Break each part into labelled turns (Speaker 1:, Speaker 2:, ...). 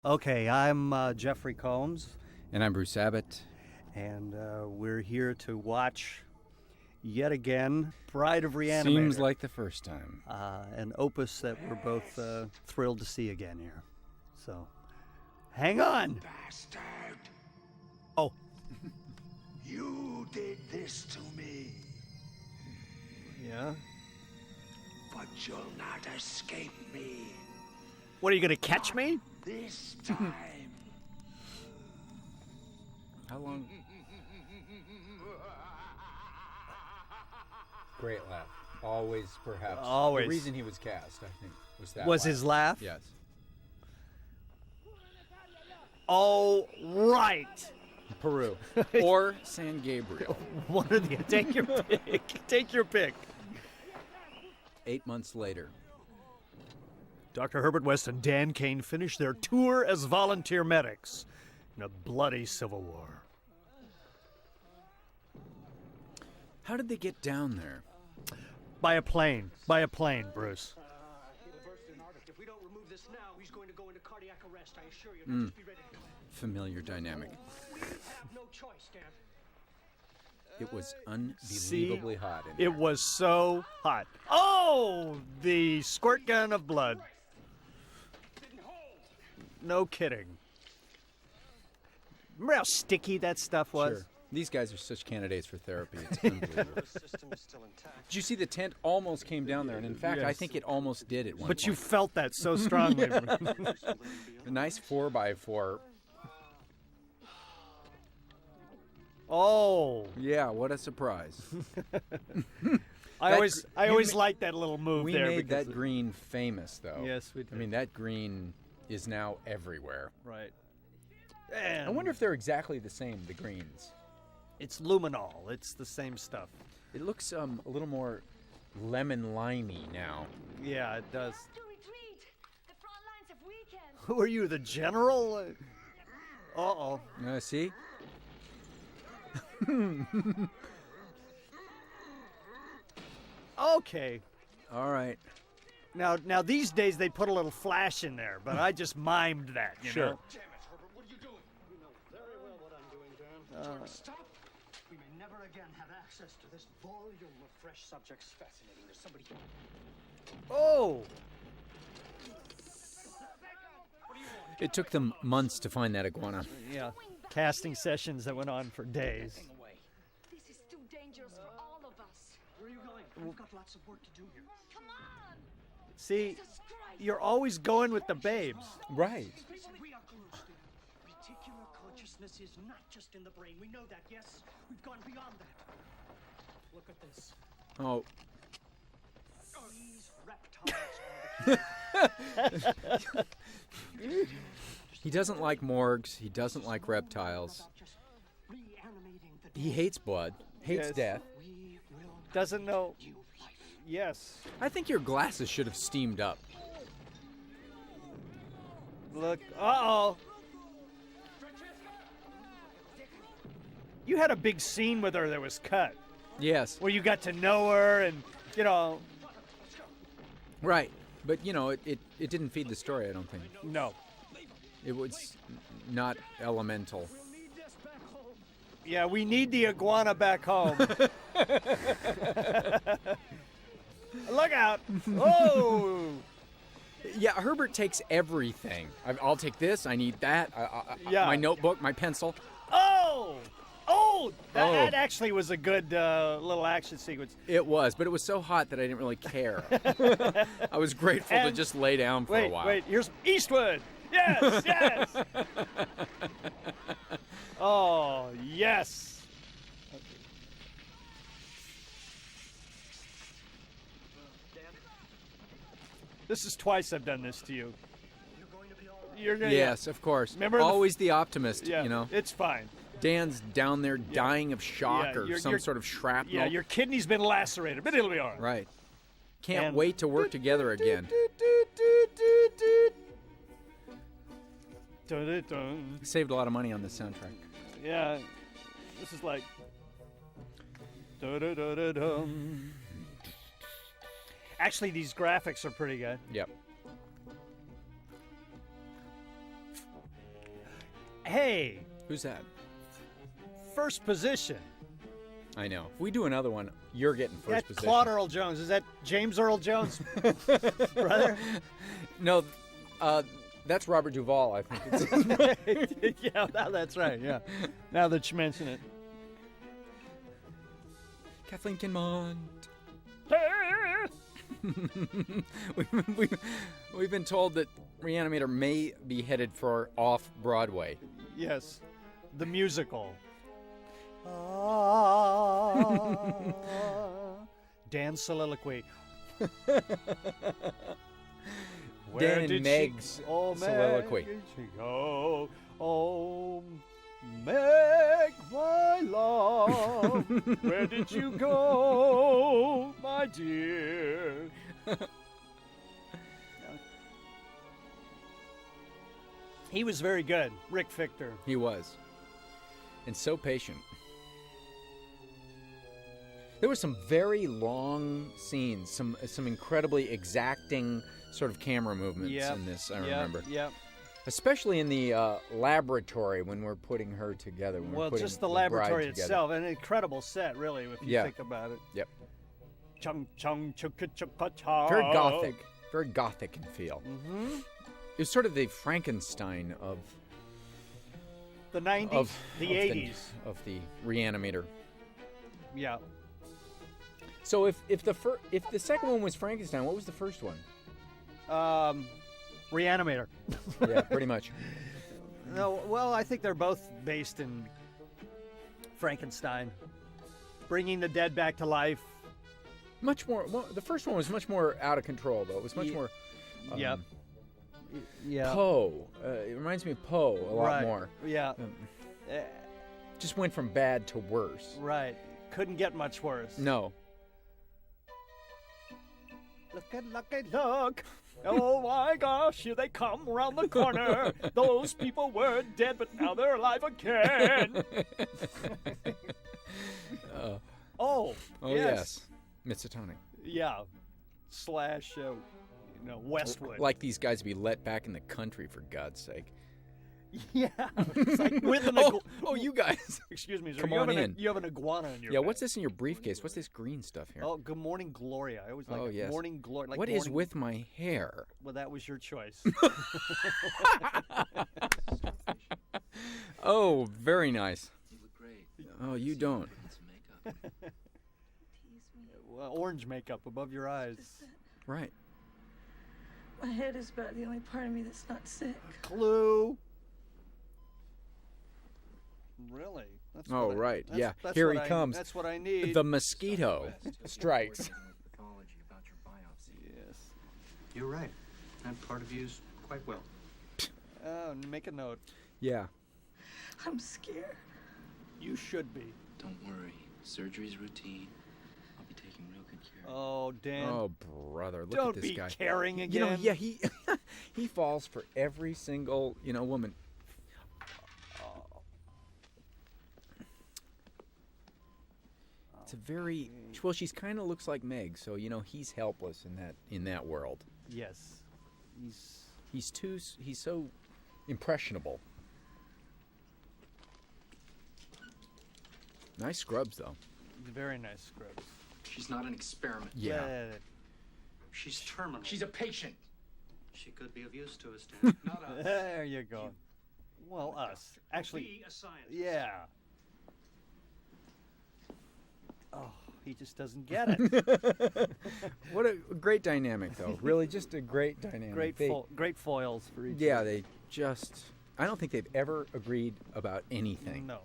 Speaker 1: Okay, I'm Jeffrey Combs,
Speaker 2: And I'm Bruce Abbott.
Speaker 1: and we're here to watch yet again Bride of Re-Animator.
Speaker 2: Seems like the first time.
Speaker 1: An opus that we're both thrilled to see again here. So, hang on!
Speaker 3: Bastard!
Speaker 1: Oh,
Speaker 3: You did this to me,
Speaker 1: yeah?
Speaker 3: but you'll not escape me.
Speaker 1: What, are you gonna catch me?
Speaker 3: This time.
Speaker 2: How long? Great laugh. Always, perhaps.
Speaker 1: Always.
Speaker 2: The reason he was cast, I think, was that.
Speaker 1: Was
Speaker 2: laugh.
Speaker 1: his laugh?
Speaker 2: Yes.
Speaker 1: Oh, right!
Speaker 2: Peru. Or San Gabriel.
Speaker 1: One of the, take your pick. Take your pick.
Speaker 2: 8 months later.
Speaker 1: Dr. Herbert West and Dan Kane finished their tour as volunteer medics in a bloody civil war.
Speaker 2: How did they get down there?
Speaker 1: By a plane, Bruce.
Speaker 4: He'll burst in Arctic. If we don't remove this now, he's going to go into cardiac arrest. I assure you. Now just be ready to go.
Speaker 2: Familiar dynamic.
Speaker 4: We have no choice, Dan.
Speaker 2: It was unbelievably hot in
Speaker 1: It
Speaker 2: there.
Speaker 1: was so hot. Oh, the squirt gun of blood. No kidding. Remember how sticky that stuff was?
Speaker 2: Sure. These guys are such candidates for therapy. It's unbelievable.
Speaker 4: System is still intact.
Speaker 2: Did you see the tent almost came down there? And in fact, I
Speaker 1: Yes.
Speaker 2: think it almost did at one
Speaker 1: But
Speaker 2: point.
Speaker 1: you felt that so strongly.
Speaker 2: A nice 4x4.
Speaker 1: Oh,
Speaker 2: Yeah, what a surprise.
Speaker 1: I always liked that little move
Speaker 2: We
Speaker 1: there.
Speaker 2: made
Speaker 1: because
Speaker 2: that green famous, though.
Speaker 1: Yes, we did.
Speaker 2: I mean, that green is now everywhere.
Speaker 1: right.
Speaker 2: I wonder if they're exactly the same, the greens.
Speaker 1: It's luminol. It's the same stuff.
Speaker 2: It looks a little more lemon limey now.
Speaker 1: Yeah, it does.
Speaker 5: To retreat! The front lines have weakened!
Speaker 1: Who are you, the general? Uh-oh.
Speaker 2: See?
Speaker 1: Okay.
Speaker 2: All right.
Speaker 1: Now these days they put a little flash in there, but I just mimed that, you
Speaker 2: Sure.
Speaker 1: know?
Speaker 4: Damn it, Herbert. What are you doing? You know very well what I'm doing, Dan. Stop. We may never again have access to this volume of fresh subjects. Fascinating. There's somebody here.
Speaker 1: Oh,
Speaker 2: It took them months to find that iguana.
Speaker 1: yeah. Casting sessions that went on for days.
Speaker 5: This is too dangerous for all of us.
Speaker 4: Where are you going? We've got lots of work to do here.
Speaker 5: Come on!
Speaker 1: See,
Speaker 5: Jesus Christ!
Speaker 1: you're always going with the babes.
Speaker 2: Right.
Speaker 4: Listen, we are close, Dan. Particular consciousness is not just in the brain. We know that, yes? We've gone beyond that. Look at this.
Speaker 2: Oh,
Speaker 4: These reptiles are the key.
Speaker 2: he doesn't like morgues. He doesn't like reptiles.
Speaker 4: About just reanimating the
Speaker 2: He hates blood, hates
Speaker 1: Yes.
Speaker 2: death.
Speaker 4: We will not
Speaker 1: Doesn't know.
Speaker 4: you life.
Speaker 1: Yes.
Speaker 2: I think your glasses should have steamed up.
Speaker 1: Look. Uh-oh. You had a big scene with her that was cut,
Speaker 2: Yes.
Speaker 1: where you got to know her and, you know,
Speaker 2: Right. But, you know, it didn't feed the story, I don't think.
Speaker 1: no.
Speaker 2: It was not elemental.
Speaker 1: Yeah, we need the iguana back home. Look out. Oh.
Speaker 2: Yeah, Herbert takes everything. I'll take this. I need that.
Speaker 1: Yeah.
Speaker 2: My notebook, my pencil.
Speaker 1: Oh. Oh. That
Speaker 2: Oh.
Speaker 1: actually was a good little action sequence.
Speaker 2: It was, but it was so hot that I didn't really care. I was grateful to
Speaker 1: And-
Speaker 2: just lay down for a
Speaker 1: Wait,
Speaker 2: while.
Speaker 1: wait. Here's Eastwood. Yes, yes. Oh, yes. This is twice I've done this to you.
Speaker 4: You're going to be all right.
Speaker 1: You're gonna,
Speaker 2: Yes, of course.
Speaker 1: Remember the-
Speaker 2: Always the optimist,
Speaker 1: yeah,
Speaker 2: you know.
Speaker 1: it's fine.
Speaker 2: Dan's down there dying of shock
Speaker 1: Yeah,
Speaker 2: or
Speaker 1: you're-
Speaker 2: some
Speaker 1: you're-
Speaker 2: sort of shrapnel.
Speaker 1: Yeah, your kidney's been lacerated, but it'll be all right.
Speaker 2: Right. Can't
Speaker 1: And-
Speaker 2: wait to work together again.
Speaker 1: Dun-dun-dun.
Speaker 2: Saved a lot of money on this soundtrack.
Speaker 1: Yeah, this is like. Dun-dun-dun-dun-dun. Actually, these graphics are pretty good.
Speaker 2: Yep.
Speaker 1: Hey,
Speaker 2: Who's that?
Speaker 1: first position.
Speaker 2: I know. If we do another one, you're getting first
Speaker 1: That's
Speaker 2: position.
Speaker 1: Claude Earl Jones. Is that James Earl Jones' brother?
Speaker 2: No, that's Robert Duvall, I think. It's
Speaker 1: Yeah, now that's right. Yeah. Now that you mention it.
Speaker 2: Kathleen Kinmont. We've been told that Re-Animator may be headed for off-Broadway.
Speaker 1: Yes, the musical. Dan's soliloquy.
Speaker 2: Dan and Meg's soliloquy.
Speaker 1: Meg, did she go? Oh, Meg, my love, where did you go, my dear? He was very good, Rick Fichter.
Speaker 2: He was. And so patient. There were some very long scenes, some incredibly exacting sort of camera movements in this, I remember.
Speaker 1: Yep.
Speaker 2: Especially in the laboratory when we're putting her together. When we're
Speaker 1: Well,
Speaker 2: putting
Speaker 1: just the
Speaker 2: bride
Speaker 1: laboratory
Speaker 2: together.
Speaker 1: itself, an incredible set, really, if you think about it.
Speaker 2: Yep.
Speaker 1: Chung chung chukka chukka cha.
Speaker 2: Very gothic. Very gothic in feel.
Speaker 1: Mm-hmm.
Speaker 2: It was sort of the Frankenstein of
Speaker 1: The 90s, the 80s.
Speaker 2: of the Re-Animator.
Speaker 1: Yeah.
Speaker 2: So if the second one was Frankenstein, what was the first one?
Speaker 1: Re-Animator.
Speaker 2: Yeah, pretty much.
Speaker 1: No, well, I think they're both based in Frankenstein, bringing the dead back to life.
Speaker 2: Much more. Well, the first one was much more out of control, though. It was much more.
Speaker 1: Yep. Yeah.
Speaker 2: Poe. It reminds me of Poe a lot
Speaker 1: Right.
Speaker 2: more.
Speaker 1: Yeah.
Speaker 2: Just went from bad to worse.
Speaker 1: Right. Couldn't get much worse.
Speaker 2: No.
Speaker 1: Look. Oh my gosh, here they come around the corner. Those people were dead, but now they're alive again. Oh,
Speaker 2: yes. Mitzatonic.
Speaker 1: Yeah. Slash, Westwood.
Speaker 2: Like these guys to be let back in the country, for God's sake.
Speaker 1: Yeah. It's like with an
Speaker 2: you guys.
Speaker 1: Excuse me, sir.
Speaker 2: Come
Speaker 1: you
Speaker 2: on
Speaker 1: have
Speaker 2: in.
Speaker 1: You have an iguana in your
Speaker 2: Yeah,
Speaker 1: bag.
Speaker 2: what's this in your briefcase? What's this green stuff here?
Speaker 1: Oh, good morning, Gloria. I always like it.
Speaker 2: yes.
Speaker 1: Morning Gloria. Like
Speaker 2: What is
Speaker 1: morning...
Speaker 2: with my hair?
Speaker 1: Well, that was your choice.
Speaker 2: Oh, very nice.
Speaker 6: You look great.
Speaker 2: Oh, you don't.
Speaker 6: Some makeup.
Speaker 1: Well, orange makeup above your eyes.
Speaker 2: Right.
Speaker 7: My head is about the only part of me that's not sick.
Speaker 1: Clue. Really? That's
Speaker 2: Oh,
Speaker 1: what I-
Speaker 2: right.
Speaker 1: that's-
Speaker 2: Yeah.
Speaker 1: that's
Speaker 2: Here
Speaker 1: what
Speaker 2: he
Speaker 1: I-
Speaker 2: comes.
Speaker 1: That's what I need.
Speaker 2: The mosquito strikes.
Speaker 6: Pathology about your biopsy.
Speaker 1: Yes.
Speaker 4: You're right. That part of you's quite well.
Speaker 1: Oh, make a note.
Speaker 2: Yeah.
Speaker 7: I'm scared.
Speaker 1: You should be.
Speaker 6: Don't worry. Surgery's routine. I'll be taking real good care of you.
Speaker 1: Oh, Dan.
Speaker 2: Oh, brother, look
Speaker 1: Don't
Speaker 2: at this
Speaker 1: be
Speaker 2: guy.
Speaker 1: caring again.
Speaker 2: You know, yeah, he he falls for every single, woman. It's a very well. She's kind of looks like Meg, so he's helpless in that world.
Speaker 1: Yes.
Speaker 2: He's so impressionable. Nice scrubs, though.
Speaker 1: Very nice scrubs.
Speaker 6: She's not an experiment.
Speaker 2: Yeah.
Speaker 4: She's terminal.
Speaker 6: She's a patient.
Speaker 4: She could be of use to us, Dan.
Speaker 6: Not us.
Speaker 1: There you go. Well, us. Actually,
Speaker 4: Be a scientist.
Speaker 1: yeah. Oh, he just doesn't get it.
Speaker 2: What a great dynamic, though. Really, just a great dynamic.
Speaker 1: Great foils for each.
Speaker 2: Yeah,
Speaker 1: other.
Speaker 2: they just. I don't think they've ever agreed about anything.
Speaker 1: No.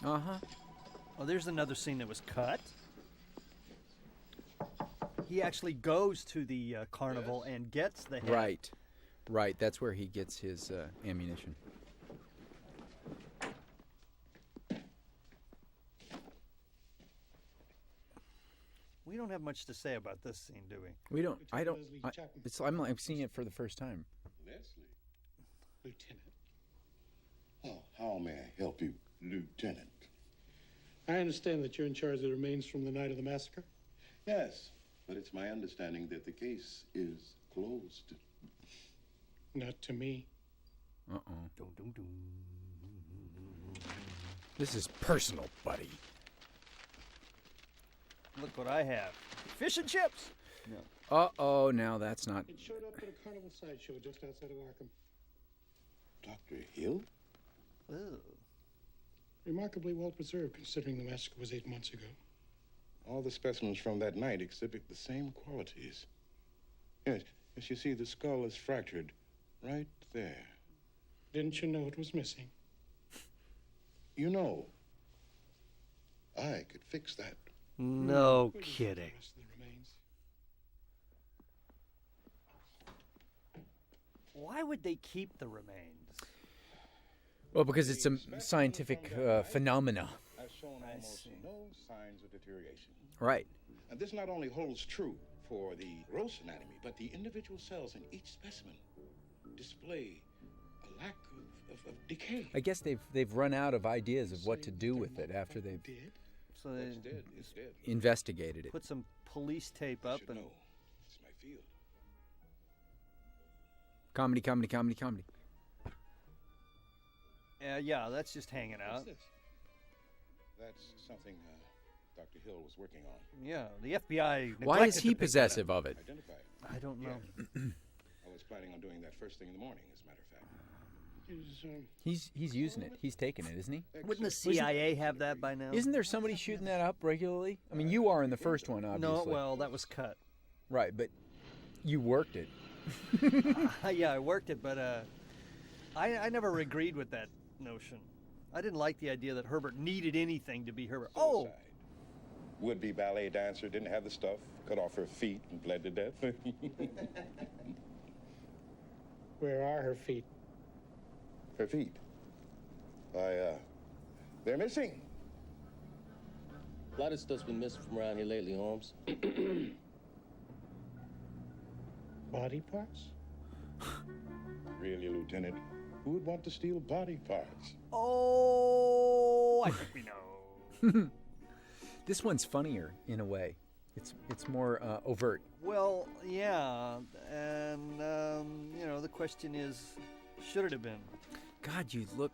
Speaker 2: Uh-huh.
Speaker 1: Oh, there's another scene that was cut. He actually goes to the carnival and gets the head.
Speaker 2: Right. That's where he gets his ammunition.
Speaker 1: We don't have much to say about this scene, do we?
Speaker 2: We don't. I don't.
Speaker 8: Leslie
Speaker 2: I,
Speaker 8: Chapman.
Speaker 2: it's. I'm seeing it for the first time.
Speaker 8: Leslie. Lieutenant.
Speaker 3: Oh, how may I help you, Lieutenant?
Speaker 8: I understand that you're in charge of the remains from the night of the massacre.
Speaker 3: Yes, but it's my understanding that the case is closed.
Speaker 8: Not to me.
Speaker 2: Uh-oh.
Speaker 1: Dun, dun, dun.
Speaker 2: This is personal, buddy.
Speaker 1: Look what I have. Fish and chips.
Speaker 2: Uh-oh, now that's not...
Speaker 8: It showed up at a carnival sideshow just outside of Arkham.
Speaker 3: Dr. Hill?
Speaker 1: Ooh.
Speaker 8: Remarkably well preserved, considering the massacre was 8 months ago.
Speaker 3: All the specimens from that night exhibit the same qualities. Yes, you see, the skull is fractured right there.
Speaker 8: Didn't you know it was missing?
Speaker 3: You know, I could fix that.
Speaker 1: No
Speaker 8: Where did you put
Speaker 1: kidding.
Speaker 8: the rest of the remains?
Speaker 1: Why would they keep the remains?
Speaker 2: Well, because it's a scientific phenomena.
Speaker 3: Has shown almost no signs of deterioration.
Speaker 2: Right.
Speaker 3: And this not only holds true for the gross anatomy, but the individual cells in each specimen display a lack of decay.
Speaker 2: I guess they've run out of ideas of what to do with it after they've
Speaker 8: Did?
Speaker 1: So
Speaker 3: It's
Speaker 1: they
Speaker 3: dead. It's dead.
Speaker 2: investigated it.
Speaker 1: put some police tape
Speaker 3: You
Speaker 1: up
Speaker 3: should
Speaker 1: and
Speaker 3: know. It's my field.
Speaker 2: Comedy, comedy, comedy, comedy.
Speaker 1: yeah, that's just hanging out.
Speaker 3: What's this? That's something Dr. Hill was working on.
Speaker 1: Yeah, the FBI.
Speaker 2: Why is
Speaker 1: neglected
Speaker 2: he
Speaker 1: to pick that
Speaker 2: possessive
Speaker 1: up.
Speaker 2: of it?
Speaker 3: Identify it.
Speaker 1: I don't know.
Speaker 3: I was planning on doing that first thing in the morning, as a matter of fact.
Speaker 2: He's using it. He's taking it, isn't he?
Speaker 1: Wouldn't the CIA have that by now?
Speaker 2: Isn't there somebody shooting that up regularly? I mean, you are in the first one, obviously.
Speaker 1: No, well, that was cut.
Speaker 2: Right, but you worked it.
Speaker 1: Yeah, I worked it, but I never agreed with that notion. I didn't like the idea that Herbert needed anything to be Herbert. Oh,
Speaker 3: Suicide. Would-be ballet dancer didn't have the stuff, cut off her feet and bled to death.
Speaker 8: Where are her feet?
Speaker 3: Her feet. They're missing.
Speaker 9: A lot of stuff's been missing from around here lately, Holmes.
Speaker 8: Body parts?
Speaker 3: Really, Lieutenant? Who would want to steal body parts?
Speaker 1: oh, I think we know.
Speaker 2: This one's funnier in a way. It's more overt.
Speaker 1: Well, yeah, and the question is, should it have been
Speaker 2: God, you look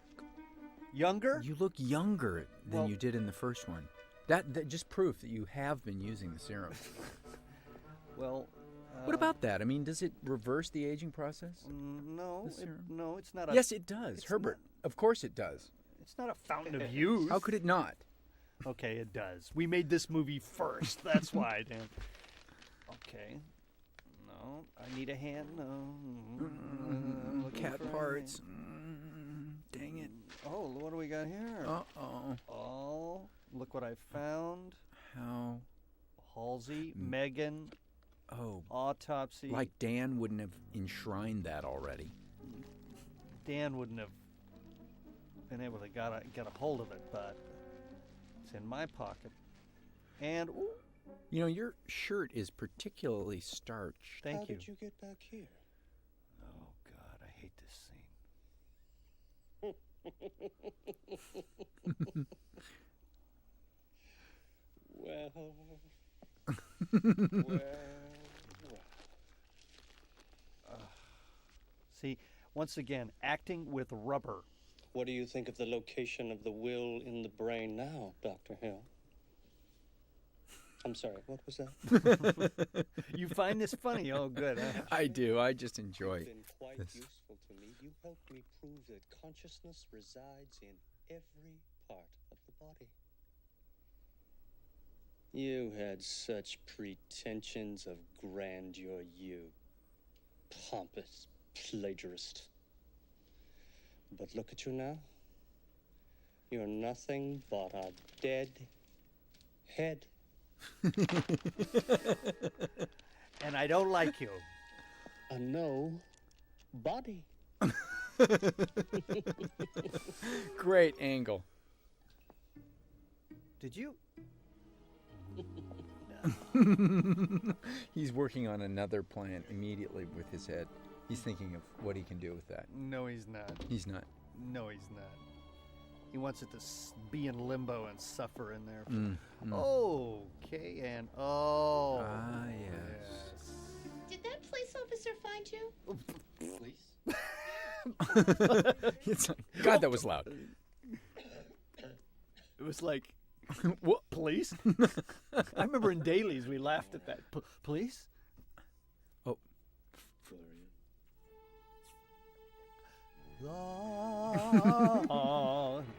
Speaker 1: younger?
Speaker 2: younger than
Speaker 1: Well-
Speaker 2: you did in the first one. That just proof that you have been using the serum.
Speaker 1: Well,
Speaker 2: What about that? I mean, does it reverse the aging process?
Speaker 1: no,
Speaker 2: The serum?
Speaker 1: no, it's not a.
Speaker 2: Yes, it does.
Speaker 1: it's
Speaker 2: Herbert, of course it does.
Speaker 1: It's not a fountain of youth.
Speaker 2: How could it not?
Speaker 1: Okay, it does. We made this movie first. That's why, Dan. Okay. No, I need a hand. No. Looking
Speaker 2: Cat
Speaker 1: for a
Speaker 2: parts.
Speaker 1: hand.
Speaker 2: Dang it.
Speaker 1: Oh, what do we got here?
Speaker 2: Uh-oh.
Speaker 1: Oh, look what I found.
Speaker 2: How?
Speaker 1: Halsey, Megan,
Speaker 2: Oh,
Speaker 1: autopsy.
Speaker 2: like Dan wouldn't have enshrined that already.
Speaker 1: Dan wouldn't have been able to get a hold of it, but it's in my pocket. And ooh,
Speaker 2: You know, your shirt is particularly starched.
Speaker 1: thank
Speaker 3: How
Speaker 1: you.
Speaker 3: did you get back here?
Speaker 1: Oh God, I hate this scene.
Speaker 9: Well,
Speaker 1: See, once again, acting with rubber.
Speaker 9: what do you think of the location of the will in the brain now, Dr. Hill? I'm sorry, what was that?
Speaker 1: You find this funny? Oh, good. Huh?
Speaker 2: I do. I just enjoy
Speaker 9: You've been quite
Speaker 2: this.
Speaker 9: useful to me. You helped me prove that consciousness resides in every part of the body. You had such pretensions of grandeur, you pompous plagiarist. But look at you now. You're nothing but a dead head.
Speaker 1: And I don't like you.
Speaker 9: A no body.
Speaker 2: Great angle.
Speaker 1: Did you?
Speaker 2: He's working on another plan immediately with his head. He's thinking of what he can do with that.
Speaker 1: No, he's not.
Speaker 2: He's not.
Speaker 1: No, he's not. He wants it to be in limbo and suffer in there. Okay, and oh.
Speaker 2: Ah, yes.
Speaker 1: yes.
Speaker 10: Did that police officer find you?
Speaker 6: Police?
Speaker 2: It's like, God, that was loud.
Speaker 1: It was like, what, police? I remember in dailies we laughed at that. Police?
Speaker 2: Oh.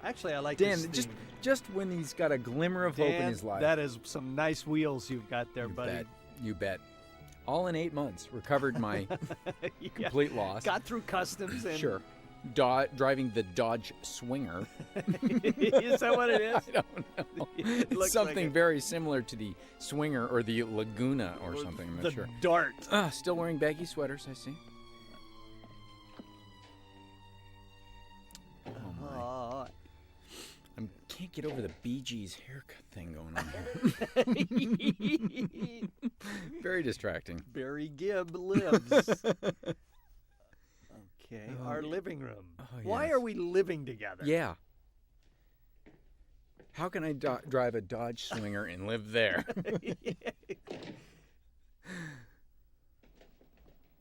Speaker 1: Actually, I like
Speaker 2: Dan,
Speaker 1: this
Speaker 2: just when he's got a glimmer of hope in his life.
Speaker 1: That is some nice wheels you've got there, buddy.
Speaker 2: You bet. All in 8 months. Recovered my complete loss.
Speaker 1: Got through customs and...
Speaker 2: Sure. Driving the Dodge Swinger.
Speaker 1: Is that what it is?
Speaker 2: I don't know. It's something like very similar to the Swinger or the Laguna or something. I'm not sure.
Speaker 1: Dart.
Speaker 2: Still wearing baggy sweaters, I see. Oh, my. I can't get over the Bee Gees haircut thing going on here. Very distracting.
Speaker 1: Barry Gibb lives. Okay, our living room.
Speaker 2: Oh,
Speaker 1: Why
Speaker 2: yes.
Speaker 1: are we living together?
Speaker 2: Yeah. How can I drive a Dodge Swinger and live there?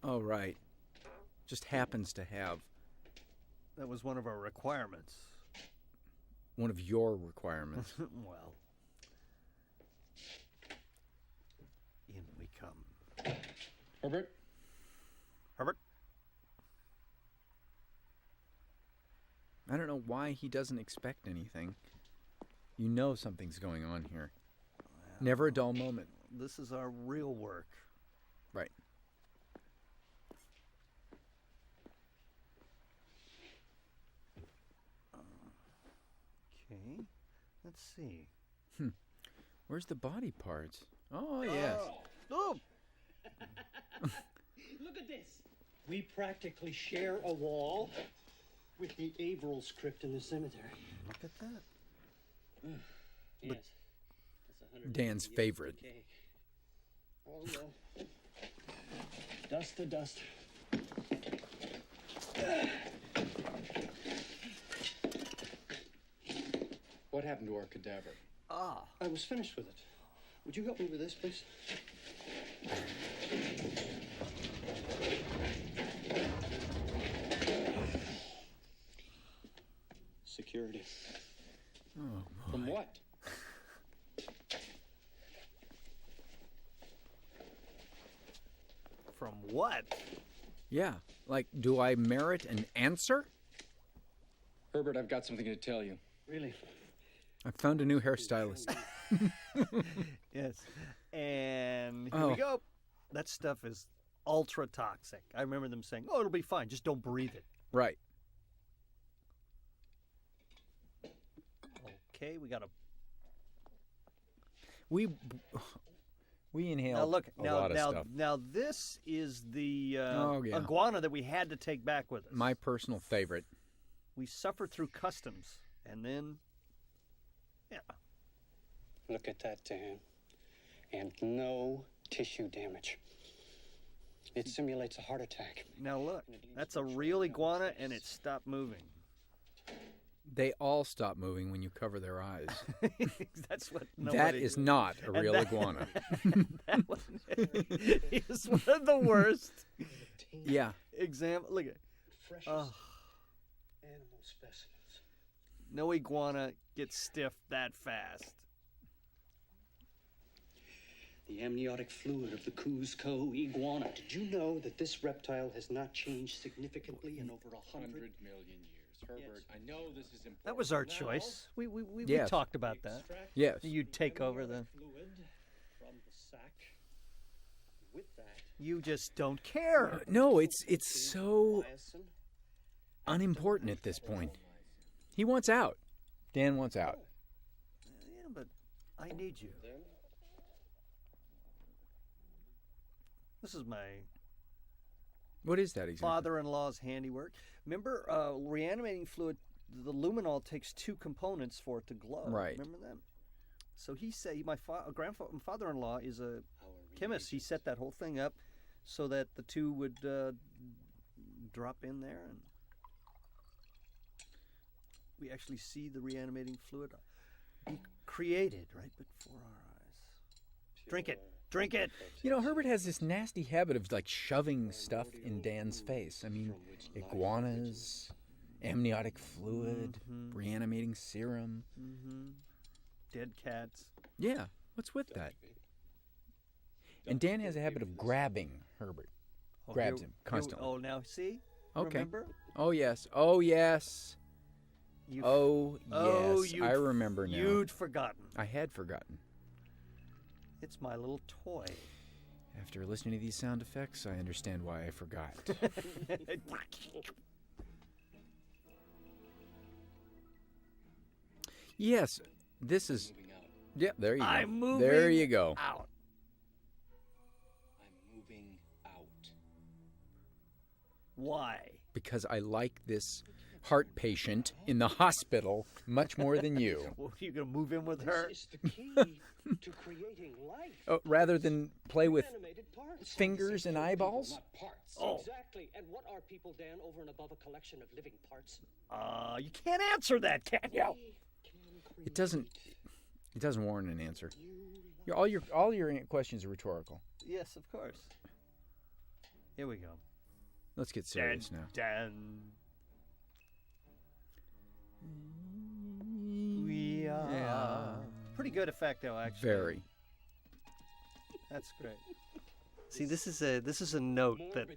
Speaker 2: Oh, right. Just happens to have.
Speaker 1: That was one of our requirements.
Speaker 2: One of your requirements.
Speaker 1: Well. In we come.
Speaker 8: Herbert?
Speaker 1: Herbert?
Speaker 2: I don't know why he doesn't expect anything. You know something's going on here. Well, never a dull moment.
Speaker 1: This is our real work.
Speaker 2: Right.
Speaker 1: Okay. Let's see.
Speaker 2: Where's the body parts? Oh, yes.
Speaker 1: Oh!
Speaker 4: Look at this. We practically share a wall with the Averill crypt in the cemetery.
Speaker 1: Look at that.
Speaker 4: Yes. That's
Speaker 2: Dan's favorite.
Speaker 4: Oh, well. Dust to dust.
Speaker 6: What happened to our cadaver?
Speaker 4: I was finished with it. Would you help me with this, please? Security.
Speaker 2: Oh,
Speaker 6: From what?
Speaker 1: From what?
Speaker 2: Yeah. Like, do I merit an answer?
Speaker 6: Herbert, I've got something to tell you.
Speaker 4: Really?
Speaker 2: I found a new hairstylist.
Speaker 1: Yes. And here we go. That stuff is ultra toxic. I remember them saying, oh, it'll be fine. Just don't breathe it.
Speaker 2: Right.
Speaker 1: Okay, we got a...
Speaker 2: We inhaled
Speaker 1: now look,
Speaker 2: a lot of stuff.
Speaker 1: Now this is the
Speaker 2: yeah.
Speaker 1: iguana that we had to take back with us.
Speaker 2: My personal favorite.
Speaker 1: We suffered through customs, and then, yeah.
Speaker 4: Look at that, Dan. And no tissue damage. It simulates a heart attack.
Speaker 1: Now look, that's a real iguana, and it stopped moving.
Speaker 2: They all stop moving when you cover their eyes.
Speaker 1: That's what.
Speaker 2: That is not a real iguana.
Speaker 1: That one is one of the worst.
Speaker 2: Yeah.
Speaker 1: Example. Look at.
Speaker 4: Freshest animal specimens.
Speaker 1: No iguana gets stiff that fast.
Speaker 4: The amniotic fluid of the Cuzco iguana. Did you know that this reptile has not changed significantly in over 100
Speaker 6: million years? Herbert, I know this is important.
Speaker 1: That was our choice. We talked about that.
Speaker 2: Yes.
Speaker 1: You'd take over the
Speaker 4: fluid from the sac. With that,
Speaker 1: you just don't care.
Speaker 2: No, it's so unimportant at this point. He wants out. Dan wants out.
Speaker 1: Yeah, but I need you. This is my
Speaker 2: What is that exactly?
Speaker 1: father-in-law's handiwork. Remember, reanimating fluid, the luminol takes two components for it to glow.
Speaker 2: Right.
Speaker 1: Remember them? So he said, my father-in-law is a chemist. He set that whole thing up so that the two would drop in there, and we actually see the reanimating fluid be created right before our eyes. Drink it. Drink it.
Speaker 2: You know, Herbert has this nasty habit of like shoving stuff in Dan's face. I mean, iguanas, amniotic fluid, reanimating serum.
Speaker 1: Dead cats.
Speaker 2: Yeah, what's with that? And Dan has a habit of grabbing Herbert. Grabs him constantly.
Speaker 1: Oh, now see?
Speaker 2: Okay.
Speaker 1: Remember?
Speaker 2: Oh, yes. Oh, yes.
Speaker 1: You
Speaker 2: yes. I remember now.
Speaker 1: You'd forgotten.
Speaker 2: I had forgotten.
Speaker 1: It's my little toy.
Speaker 2: After listening to these sound effects, I understand why I forgot. Yes, this is... Yeah, there you go.
Speaker 1: I'm moving
Speaker 2: there you go.
Speaker 1: out.
Speaker 9: I'm moving out.
Speaker 1: Why?
Speaker 2: Because I like this heart patient in the hospital much more than you.
Speaker 1: Well, you going to move in with her?
Speaker 9: This is the key to creating life.
Speaker 2: Oh, rather than play with
Speaker 9: Animated parts.
Speaker 2: fingers and eyeballs?
Speaker 9: Not parts.
Speaker 1: Oh.
Speaker 9: Exactly. And what are people, Dan, over and above a collection of living parts?
Speaker 1: You can't answer that, can you?
Speaker 2: It doesn't warrant an answer. All your questions are rhetorical.
Speaker 1: Yes, of course. Here we go.
Speaker 2: Let's get serious now.
Speaker 1: Dan. We are.
Speaker 2: Yeah.
Speaker 1: Pretty good effect, though, actually.
Speaker 2: Very.
Speaker 1: That's great. See, this is a note that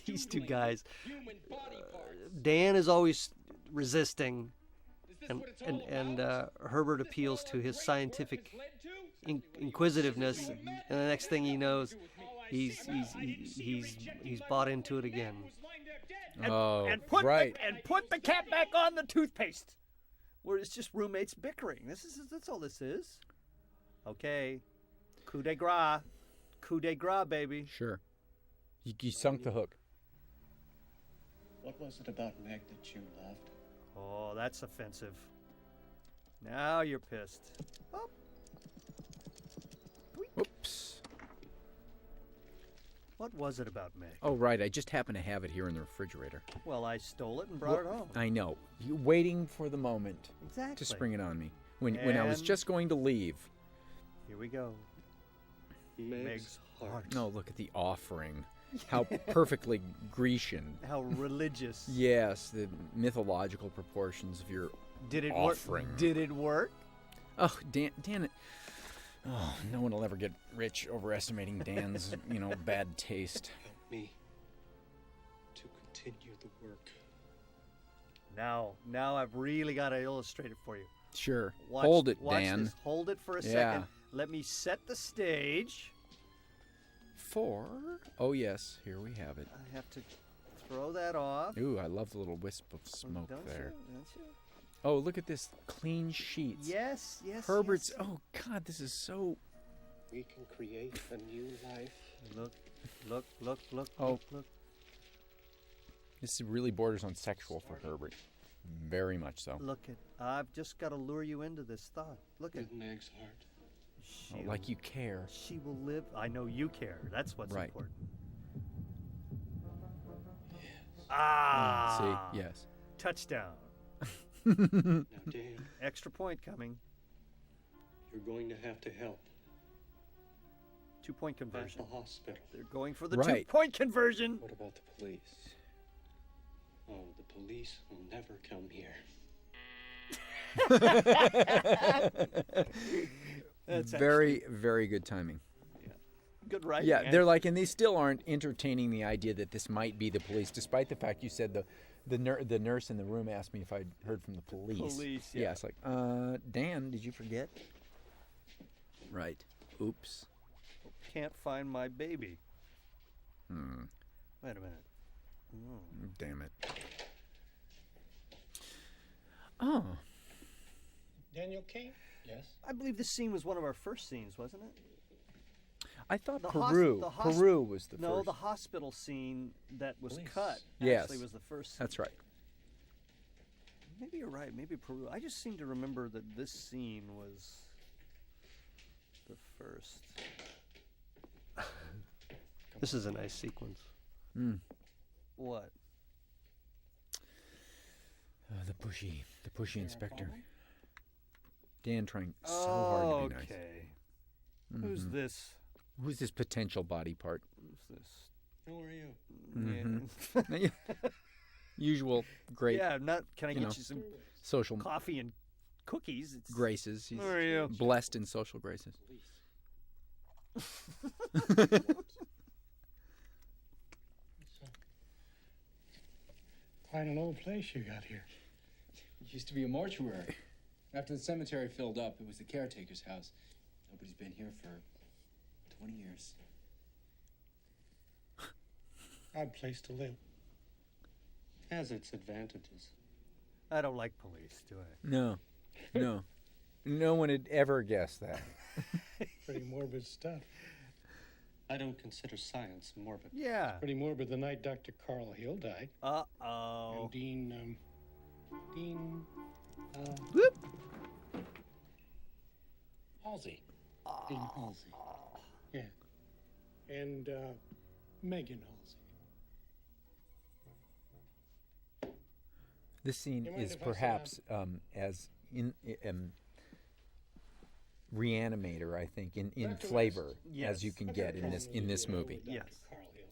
Speaker 1: these two guys. Dan is always resisting, and Herbert appeals to his scientific inquisitiveness, and the next thing he knows, he's bought into it again. And put the cap back on the toothpaste. Where it's just roommates bickering. That's all this is. Okay, coup de grace, baby.
Speaker 2: Sure. You sunk the hook.
Speaker 9: What was it about Meg that you loved?
Speaker 1: Oh, that's offensive. Now you're pissed. Oh.
Speaker 2: Oops.
Speaker 1: What was it about Meg?
Speaker 2: Oh, right. I just happen to have it here in the refrigerator.
Speaker 1: Well, I stole it and brought it home.
Speaker 2: I know. You're waiting for the moment to spring it on me. When I was just going to leave.
Speaker 1: Here we go. Meg's heart.
Speaker 2: No, look at the offering. How perfectly Grecian.
Speaker 1: How religious.
Speaker 2: Yes, the mythological proportions of your offering.
Speaker 1: Did it work?
Speaker 2: Oh, Dan it. Oh, no one will ever get rich overestimating Dan's, bad taste.
Speaker 9: Help me to continue the work.
Speaker 1: Now I've really got to illustrate it for you.
Speaker 2: Sure.
Speaker 1: Watch,
Speaker 2: Hold it,
Speaker 1: watch
Speaker 2: Dan.
Speaker 1: This. Hold it for a second. Let me set the stage.
Speaker 2: Oh, yes, here we have it.
Speaker 1: I have to throw that off.
Speaker 2: Ooh, I love the little wisp of smoke there.
Speaker 1: Don't you?
Speaker 2: Oh, look at this clean sheets.
Speaker 1: Yes.
Speaker 2: Herbert's.
Speaker 1: Yes.
Speaker 2: Oh God, this is so.
Speaker 9: We can create a new life.
Speaker 1: Look.
Speaker 2: Oh, look. This really borders on sexual for Herbert. Very much so.
Speaker 1: I've just got to lure you into this thought. Look at
Speaker 9: Meg's heart.
Speaker 2: Like you care.
Speaker 1: She will live. I know you care. That's what's important.
Speaker 9: Yes.
Speaker 2: See, yes.
Speaker 1: Touchdown.
Speaker 9: Now, Dan,
Speaker 1: Extra point coming.
Speaker 9: you're going to have to help
Speaker 1: 2-point
Speaker 9: at
Speaker 1: conversion.
Speaker 9: the hospital.
Speaker 1: They're going for the
Speaker 2: Right.
Speaker 1: 2-point conversion.
Speaker 9: What about the police? Oh, the police will never come here.
Speaker 1: That's
Speaker 2: very, very good timing.
Speaker 1: good writing.
Speaker 2: Yeah, they're like, and they still aren't entertaining the idea that this might be the police, despite the fact you said the nurse in the room asked me if I'd heard from the police.
Speaker 1: Yeah,
Speaker 2: it's like, Dan, did you forget? Right. Oops.
Speaker 1: Can't find my baby. Wait a minute.
Speaker 2: Damn it. Oh.
Speaker 8: Daniel Kane? Yes.
Speaker 1: I believe this scene was one of our first scenes, wasn't it?
Speaker 2: I thought
Speaker 1: The
Speaker 2: Peru. Peru was the first.
Speaker 1: No, the hospital scene that was cut
Speaker 2: Yes.
Speaker 1: actually was the first scene.
Speaker 2: That's right.
Speaker 1: Maybe you're right. Maybe Peru. I just seem to remember that this scene was the first. This is a nice sequence. What?
Speaker 2: The pushy inspector. Dan trying so hard to be nice.
Speaker 1: Okay. Who's this?
Speaker 2: Who's this potential body part?
Speaker 1: Who's this?
Speaker 3: Who are you?
Speaker 2: Mm-hmm. Usual great.
Speaker 1: Yeah, can I get you some
Speaker 2: social
Speaker 1: coffee and cookies? It's,
Speaker 2: graces. He's
Speaker 1: Who are you?
Speaker 2: blessed in social graces.
Speaker 8: Quite an old place you got here.
Speaker 6: It used to be a mortuary. After the cemetery filled up, it was the caretaker's house. Nobody's been here for 20 years.
Speaker 8: Odd place to live.
Speaker 9: Has its advantages.
Speaker 1: I don't like police, do I?
Speaker 2: No. No one had ever guessed that.
Speaker 8: Pretty morbid stuff.
Speaker 9: I don't consider science morbid.
Speaker 1: Yeah.
Speaker 8: Pretty morbid the night Dr. Carl Hill died.
Speaker 1: Uh-oh.
Speaker 8: And Dean,
Speaker 1: Whoop.
Speaker 3: Halsey.
Speaker 8: Dean Halsey. Yeah. And, Megan Halsey.
Speaker 2: This scene
Speaker 8: You mind
Speaker 2: is
Speaker 8: if I
Speaker 2: perhaps as in Re-Animator, I think, in
Speaker 8: Dr.
Speaker 2: flavor
Speaker 1: Yes.
Speaker 2: as you can get in this movie.
Speaker 1: Yes.
Speaker 8: Carl Hill.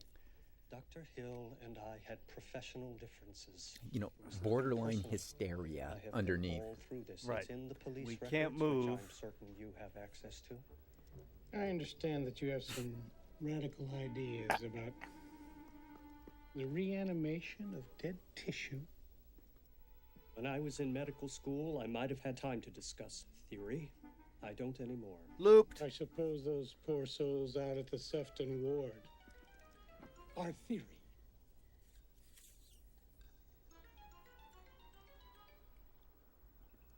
Speaker 9: Dr. Hill and I had professional differences.
Speaker 2: You know,
Speaker 9: It was
Speaker 2: borderline
Speaker 9: personal.
Speaker 2: hysteria
Speaker 9: I have been
Speaker 2: underneath.
Speaker 9: all through this.
Speaker 1: Right.
Speaker 9: It's in the police
Speaker 1: We
Speaker 9: records,
Speaker 1: can't move.
Speaker 9: which I'm certain you have access to.
Speaker 8: I understand that you have some radical ideas about the reanimation of dead tissue.
Speaker 9: When I was in medical school, I might have had time to discuss theory. I don't anymore.
Speaker 1: Looped.
Speaker 8: I suppose those poor souls out at the Sefton ward are theory.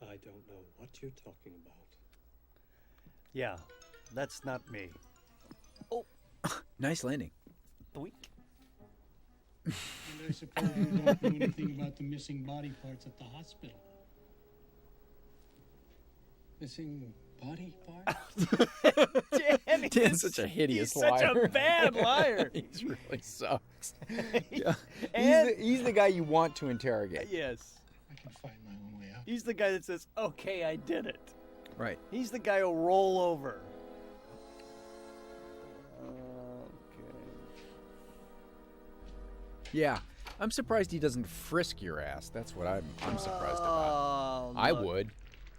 Speaker 9: I don't know what you're talking about.
Speaker 1: Yeah, that's not me.
Speaker 2: Nice landing.
Speaker 1: Doink.
Speaker 8: And I suppose you don't know anything about the missing body parts at the hospital.
Speaker 6: Missing body part?
Speaker 2: Dan's such a hideous
Speaker 1: He's
Speaker 2: liar.
Speaker 1: such a bad liar.
Speaker 2: He really sucks. Yeah.
Speaker 1: And-
Speaker 2: He's the guy you want to interrogate.
Speaker 1: Yes.
Speaker 8: I can find my own way out.
Speaker 1: He's the guy that says, okay, I did it.
Speaker 2: Right.
Speaker 1: He's the guy who'll roll over.
Speaker 2: Yeah. I'm surprised he doesn't frisk your ass. That's what I'm surprised about.
Speaker 1: Oh,
Speaker 2: I
Speaker 1: look.
Speaker 2: would.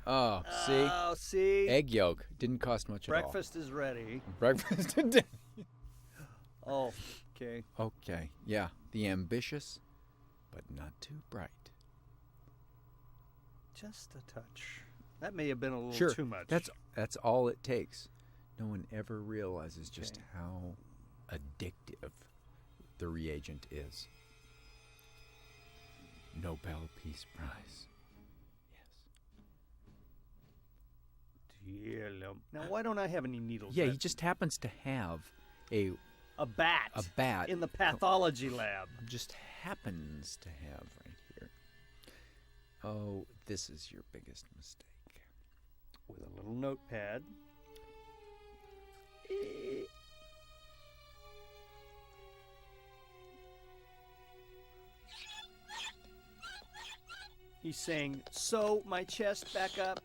Speaker 2: Oh, see?
Speaker 1: Oh, see?
Speaker 2: Egg yolk. Didn't cost much
Speaker 1: Breakfast is ready.
Speaker 2: at all. Breakfast today.
Speaker 1: Oh, okay.
Speaker 2: Okay. Yeah. The ambitious, but not too bright.
Speaker 1: Just a touch. That may have been a little
Speaker 2: Sure.
Speaker 1: too much.
Speaker 2: That's all it takes. No one ever realizes just
Speaker 1: Okay.
Speaker 2: how addictive the reagent is. Nobel Peace Prize.
Speaker 1: Dear Lord. Now, why don't I have any needles?
Speaker 2: Yeah, he
Speaker 1: That-
Speaker 2: just happens to have a
Speaker 1: a bat
Speaker 2: in
Speaker 1: the pathology lab.
Speaker 2: just happens to have right here. Oh, this is your biggest mistake.
Speaker 1: With a little notepad. He's saying, sew my chest back up.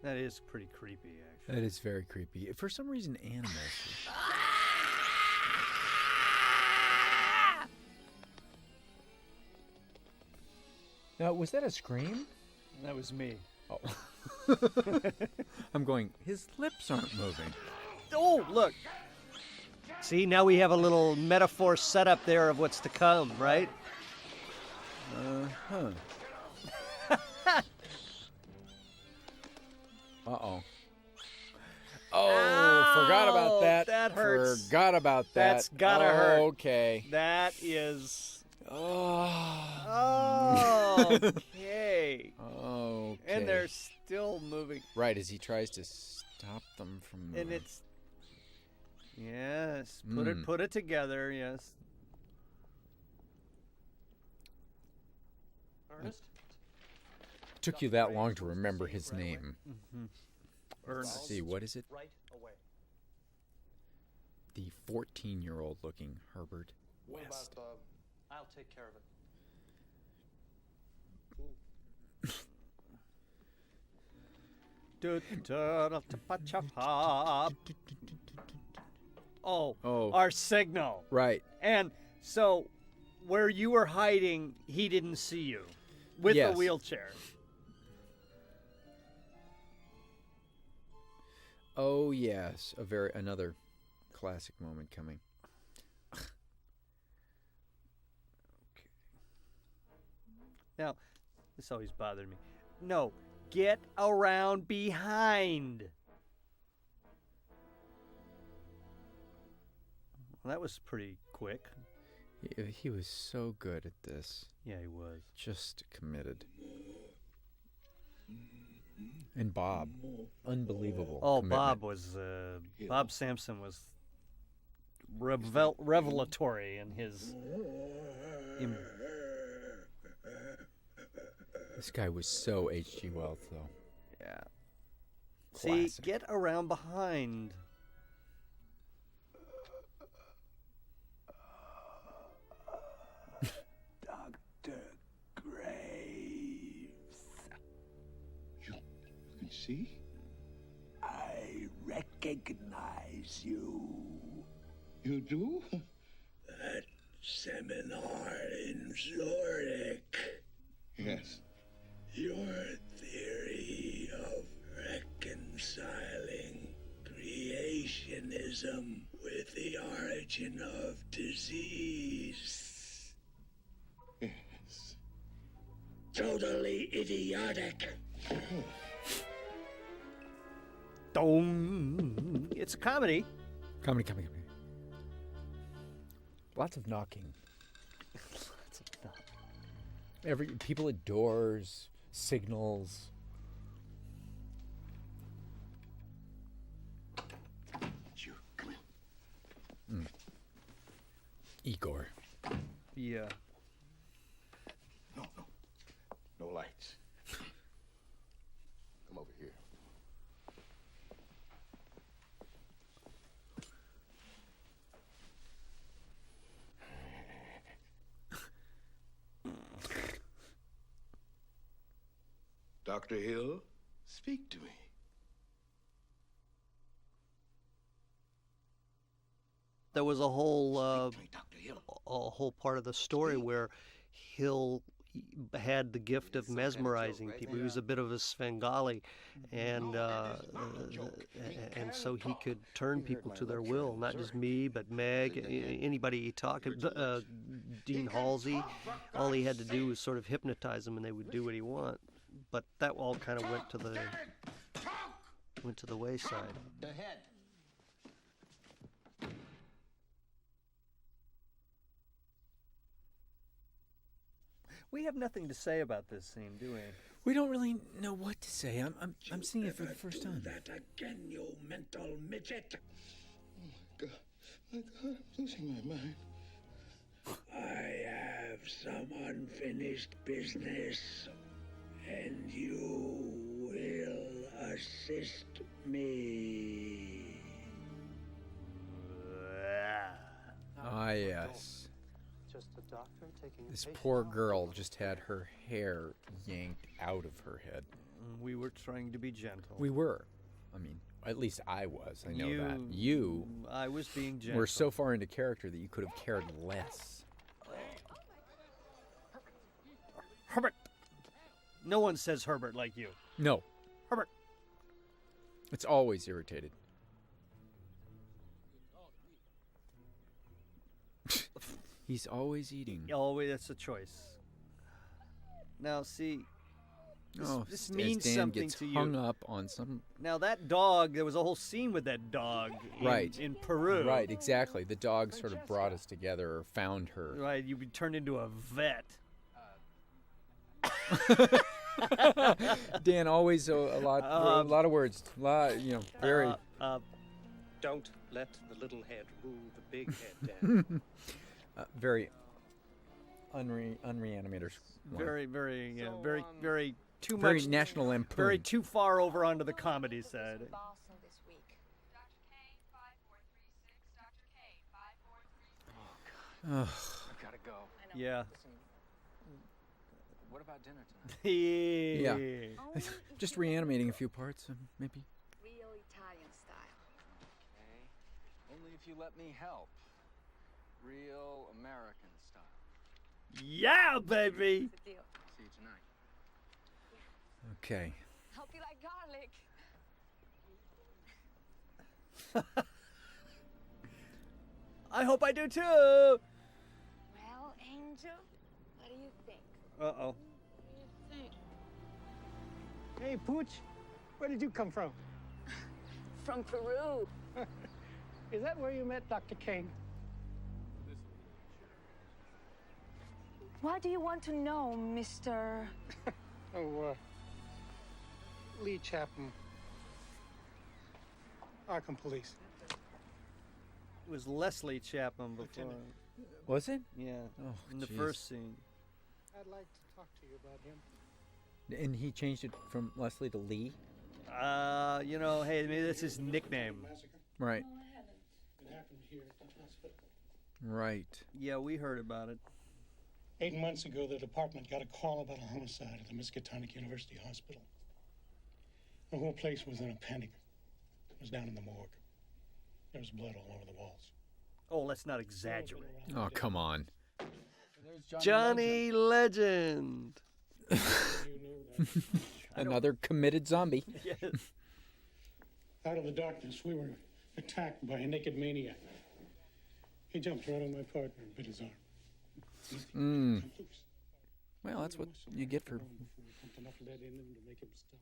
Speaker 1: That is pretty creepy, actually.
Speaker 2: That is very creepy. For some reason, animals. Now, was that a scream?
Speaker 1: That was me.
Speaker 2: Oh. I'm going, his lips aren't moving.
Speaker 1: Oh, look. See, now we have a little metaphor set up there of what's to come, right?
Speaker 2: Uh-huh. Uh-oh. Oh, forgot about that.
Speaker 1: That hurts.
Speaker 2: Forgot about that.
Speaker 1: That's gotta hurt.
Speaker 2: Okay.
Speaker 1: That is...
Speaker 2: Oh.
Speaker 1: Okay.
Speaker 2: Okay.
Speaker 1: And they're still moving.
Speaker 2: Right, as he tries to stop them from...
Speaker 1: And it's... Yes.
Speaker 2: Mm.
Speaker 1: Put it together, yes.
Speaker 9: Ernest?
Speaker 2: Took you that long to remember his name.
Speaker 1: Mm-hmm.
Speaker 2: Let's see, what is it?
Speaker 9: Right away.
Speaker 2: the 14-year-old looking Herbert
Speaker 4: What
Speaker 2: West.
Speaker 4: about I'll take care of it.
Speaker 1: Oh,
Speaker 2: Oh.
Speaker 1: our signal.
Speaker 2: Right.
Speaker 1: And so, where you were hiding, he didn't see you with
Speaker 2: Yes.
Speaker 1: the wheelchair.
Speaker 2: Oh yes, another classic moment coming.
Speaker 1: Now, this always bothered me. No, get around behind. Well, that was pretty quick.
Speaker 2: He was so good at this.
Speaker 1: Yeah, he was.
Speaker 2: Just committed. And Bob, unbelievable.
Speaker 1: Oh,
Speaker 2: commitment.
Speaker 1: Bob was Bob Sampson was revelatory in his.
Speaker 2: This guy was so H.G. Wells, though.
Speaker 1: Yeah.
Speaker 2: Classic.
Speaker 1: See, get around behind.
Speaker 3: Dr. Graves. You can see? I recognize you. You do? That seminar in Zurich. Yes. Your theory of reconciling creationism with the origin of disease. Yes. Totally idiotic.
Speaker 1: Dong. It's a comedy.
Speaker 2: Comedy. Lots of knocking.
Speaker 1: Lots of
Speaker 2: People at doors, signals.
Speaker 3: You come in.
Speaker 2: Igor.
Speaker 1: Yeah.
Speaker 3: No lights. Come over here. Dr. Hill, speak to me.
Speaker 1: There was a whole part of the story where Hill had the gift of mesmerizing people. He was a bit of a Svengali, and so he could turn people to their will. Not just me, but Meg, anybody he talked. Dean Halsey. All he had to do was sort of hypnotize them, and they would do what he wanted. But that all kind of went to the wayside.
Speaker 4: The head.
Speaker 1: We have nothing to say about this scene, do we?
Speaker 2: We don't really know what to say. I'm seeing it for the first time.
Speaker 3: That again, you mental midget. Oh my God, I'm losing my mind. I have some unfinished business, and you will assist me.
Speaker 2: Ah, yes.
Speaker 4: Just a doctor taking
Speaker 2: This
Speaker 4: a patient
Speaker 2: poor
Speaker 4: on.
Speaker 2: girl just had her hair yanked out of her head.
Speaker 1: We were trying to be gentle.
Speaker 2: We were. I mean, at least I was. I know that. You
Speaker 1: I was being gentle.
Speaker 2: were so far into character that you could have cared less.
Speaker 1: Herbert! No one says Herbert like you.
Speaker 2: No.
Speaker 1: Herbert!
Speaker 2: It's always irritated. He's always eating.
Speaker 1: Always, that's a choice. Now, see, this
Speaker 2: as
Speaker 1: means
Speaker 2: Dan
Speaker 1: something
Speaker 2: gets
Speaker 1: to
Speaker 2: hung
Speaker 1: you.
Speaker 2: up on some.
Speaker 1: Now, that dog, there was a whole scene with that dog in Peru.
Speaker 2: Right, exactly. The dog sort of brought us together, or found her.
Speaker 1: Right, you turned into a vet.
Speaker 2: Dan always a lot of words, very.
Speaker 9: Don't let the little head rule the big head, Dan.
Speaker 2: Very unreanimators.
Speaker 1: Very, very, very too
Speaker 2: Very
Speaker 1: much.
Speaker 2: National Lampoon.
Speaker 1: Very too far over onto the comedy side.
Speaker 2: Ugh.
Speaker 6: I've got to go.
Speaker 1: Yeah.
Speaker 6: Listen, what about dinner tonight?
Speaker 1: Yeah.
Speaker 2: Just reanimating a few parts, maybe.
Speaker 5: Real Italian style.
Speaker 6: Okay. Only if you let me help. Real American style.
Speaker 1: Yeah, baby.
Speaker 5: It's a deal.
Speaker 6: See you tonight.
Speaker 2: Okay.
Speaker 5: Hope you like garlic.
Speaker 1: I hope I do too.
Speaker 5: Well, Angel, what do you think?
Speaker 1: Uh-oh.
Speaker 8: Hey, Pooch, where did you come from?
Speaker 5: From Peru.
Speaker 8: Is that where you met Dr. Kane?
Speaker 5: What do you want to know, Mr.
Speaker 8: Oh, Lee Chapman. Arkham Police.
Speaker 1: It was Leslie Chapman before.
Speaker 8: Lieutenant.
Speaker 2: Was it?
Speaker 1: Yeah.
Speaker 2: Oh,
Speaker 1: in the
Speaker 2: jeez.
Speaker 1: first scene.
Speaker 8: I'd like to talk to you about him.
Speaker 2: And he changed it from Leslie to Lee?
Speaker 1: You know, hey, maybe that's his nickname.
Speaker 8: Massacre.
Speaker 2: Right.
Speaker 8: It happened here at the hospital.
Speaker 2: Right.
Speaker 1: Yeah, we heard about it.
Speaker 8: 8 months ago, the department got a call about a homicide at the Miskatonic University Hospital. The whole place was in a panic. It was down in the morgue. There was blood all over the walls.
Speaker 1: Oh, let's not exaggerate.
Speaker 2: Oh, come on.
Speaker 6: There's
Speaker 1: Johnny Legend.
Speaker 8: You knew that.
Speaker 2: Another committed zombie.
Speaker 1: Yes.
Speaker 8: Out of the darkness, we were attacked by a naked maniac. He jumped right on my partner and bit his arm.
Speaker 2: Mm. Well, that's what you get for...
Speaker 8: We pumped enough lead in him to make him stop.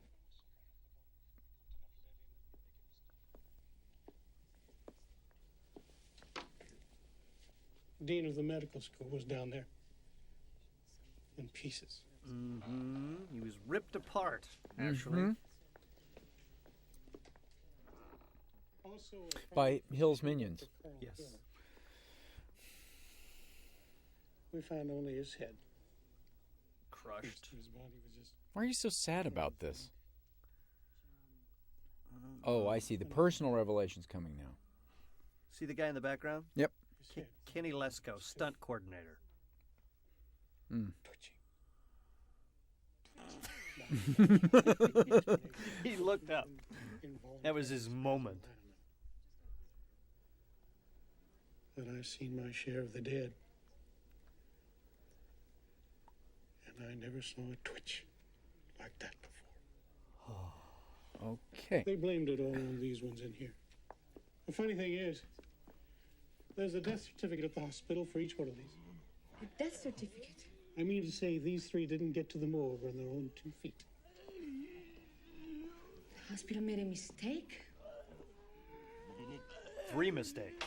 Speaker 8: Dean of the medical school was down there. In pieces.
Speaker 1: Mm-hmm. He was ripped apart, actually.
Speaker 8: Also,
Speaker 2: By Hill's minions.
Speaker 1: Yes.
Speaker 8: we found only his head.
Speaker 1: Crushed.
Speaker 8: His body was just...
Speaker 2: Why are you so sad about this? Oh, I see. The personal revelation's coming now.
Speaker 1: See the guy in the background?
Speaker 2: Yep.
Speaker 1: Kenny Lesko, stunt coordinator.
Speaker 2: Mm.
Speaker 1: He looked up. That was his moment.
Speaker 8: But I've seen my share of the dead. And I never saw a twitch like that before.
Speaker 2: Okay.
Speaker 8: They blamed it all on these ones in here. The funny thing is, there's a death certificate at the hospital for each one of these.
Speaker 10: A death certificate?
Speaker 8: I mean to say these three didn't get to the morgue on their own 2 feet.
Speaker 10: The hospital made a mistake?
Speaker 1: 3 mistakes.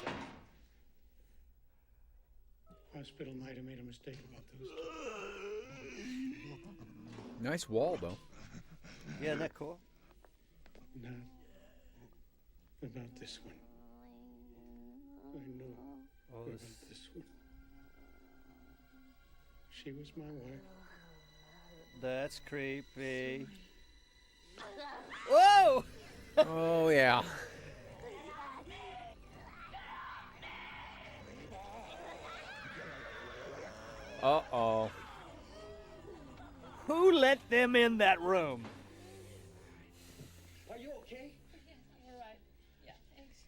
Speaker 8: Hospital might have made a mistake about those.
Speaker 2: Nice wall, though.
Speaker 1: Yeah, isn't that cool?
Speaker 8: Not about this one. I know about this one. She was my wife.
Speaker 1: That's creepy. Whoa!
Speaker 2: Oh, yeah. Uh-oh.
Speaker 1: Who let them in that room?
Speaker 4: Are you okay?
Speaker 10: All right. Yeah, thanks.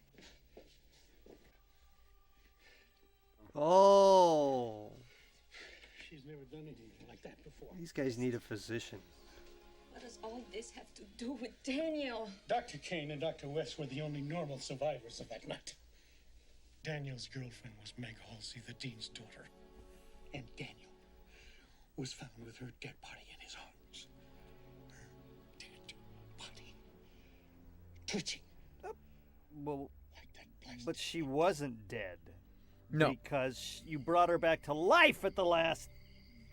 Speaker 1: Oh.
Speaker 8: She's never done anything like that before.
Speaker 1: These guys need a physician.
Speaker 10: What does all this have to do with Daniel?
Speaker 8: Dr. Kane and Dr. West were the only normal survivors of that night. Daniel's girlfriend was Meg Halsey, the dean's daughter. And Daniel was found with her dead body in his arms. Her dead body. Twitching.
Speaker 1: Well,
Speaker 8: Like that plastic.
Speaker 1: but she wasn't dead.
Speaker 2: No.
Speaker 1: Because you brought her back to life at the last.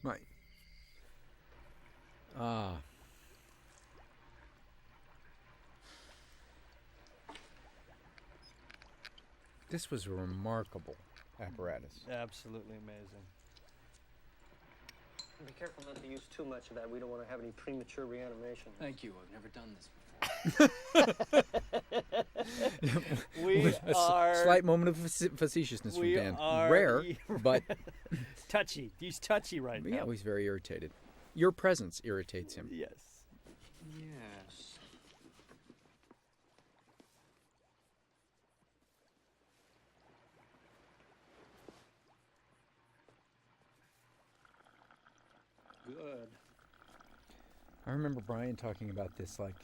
Speaker 2: Right. Ah. This was a remarkable apparatus.
Speaker 1: Absolutely amazing.
Speaker 9: Be careful not to use too much of that. We don't want to have any premature reanimation.
Speaker 6: Thank you. I've never done this before.
Speaker 1: We are
Speaker 2: slight moment of facetiousness from Dan. Rare, but
Speaker 1: touchy. He's touchy right now.
Speaker 2: yeah, he's very irritated. Your presence irritates him.
Speaker 1: Yes.
Speaker 4: Yes.
Speaker 1: Good.
Speaker 2: I remember Brian talking about this, like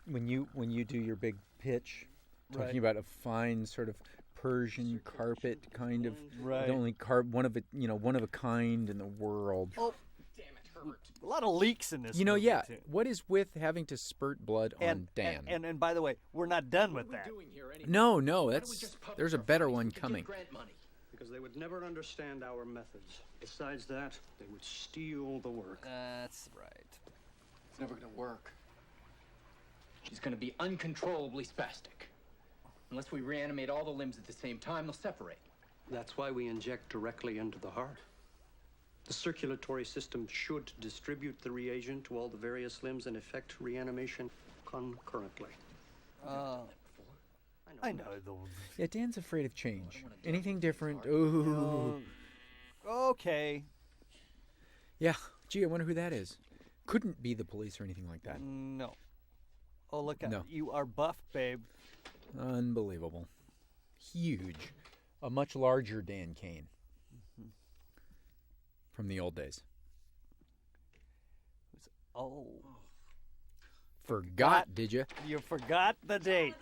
Speaker 2: when you do your big pitch, talking
Speaker 1: Right.
Speaker 2: about a fine sort of Persian carpet kind of
Speaker 1: Right.
Speaker 2: the only one of a kind in the world.
Speaker 1: Oh,
Speaker 6: Damn it, Herbert.
Speaker 1: a lot of leaks in this.
Speaker 2: You know,
Speaker 1: movie,
Speaker 2: yeah.
Speaker 1: too.
Speaker 2: What is with having to spurt blood on Dan?
Speaker 1: And by the way, we're not done with that.
Speaker 2: No, there's a better one coming.
Speaker 4: Because they would never understand our methods. Besides that, they would steal the work.
Speaker 1: That's right.
Speaker 6: It's never gonna work. She's gonna be uncontrollably spastic. Unless we reanimate all the limbs at the same time, they'll separate.
Speaker 4: That's why we inject directly into the heart. The circulatory system should distribute the reagent to all the various limbs and effect reanimation concurrently.
Speaker 1: I know.
Speaker 2: Yeah, Dan's afraid of change. Anything different? Ooh.
Speaker 1: Okay.
Speaker 2: Yeah. Gee, I wonder who that is. Couldn't be the police or anything like that.
Speaker 1: No. Oh, look at
Speaker 2: No.
Speaker 1: you are buff, babe.
Speaker 2: Unbelievable. Huge. A much larger Dan Kane. From the old days.
Speaker 1: Oh.
Speaker 2: Forgot, did you?
Speaker 1: You forgot the date.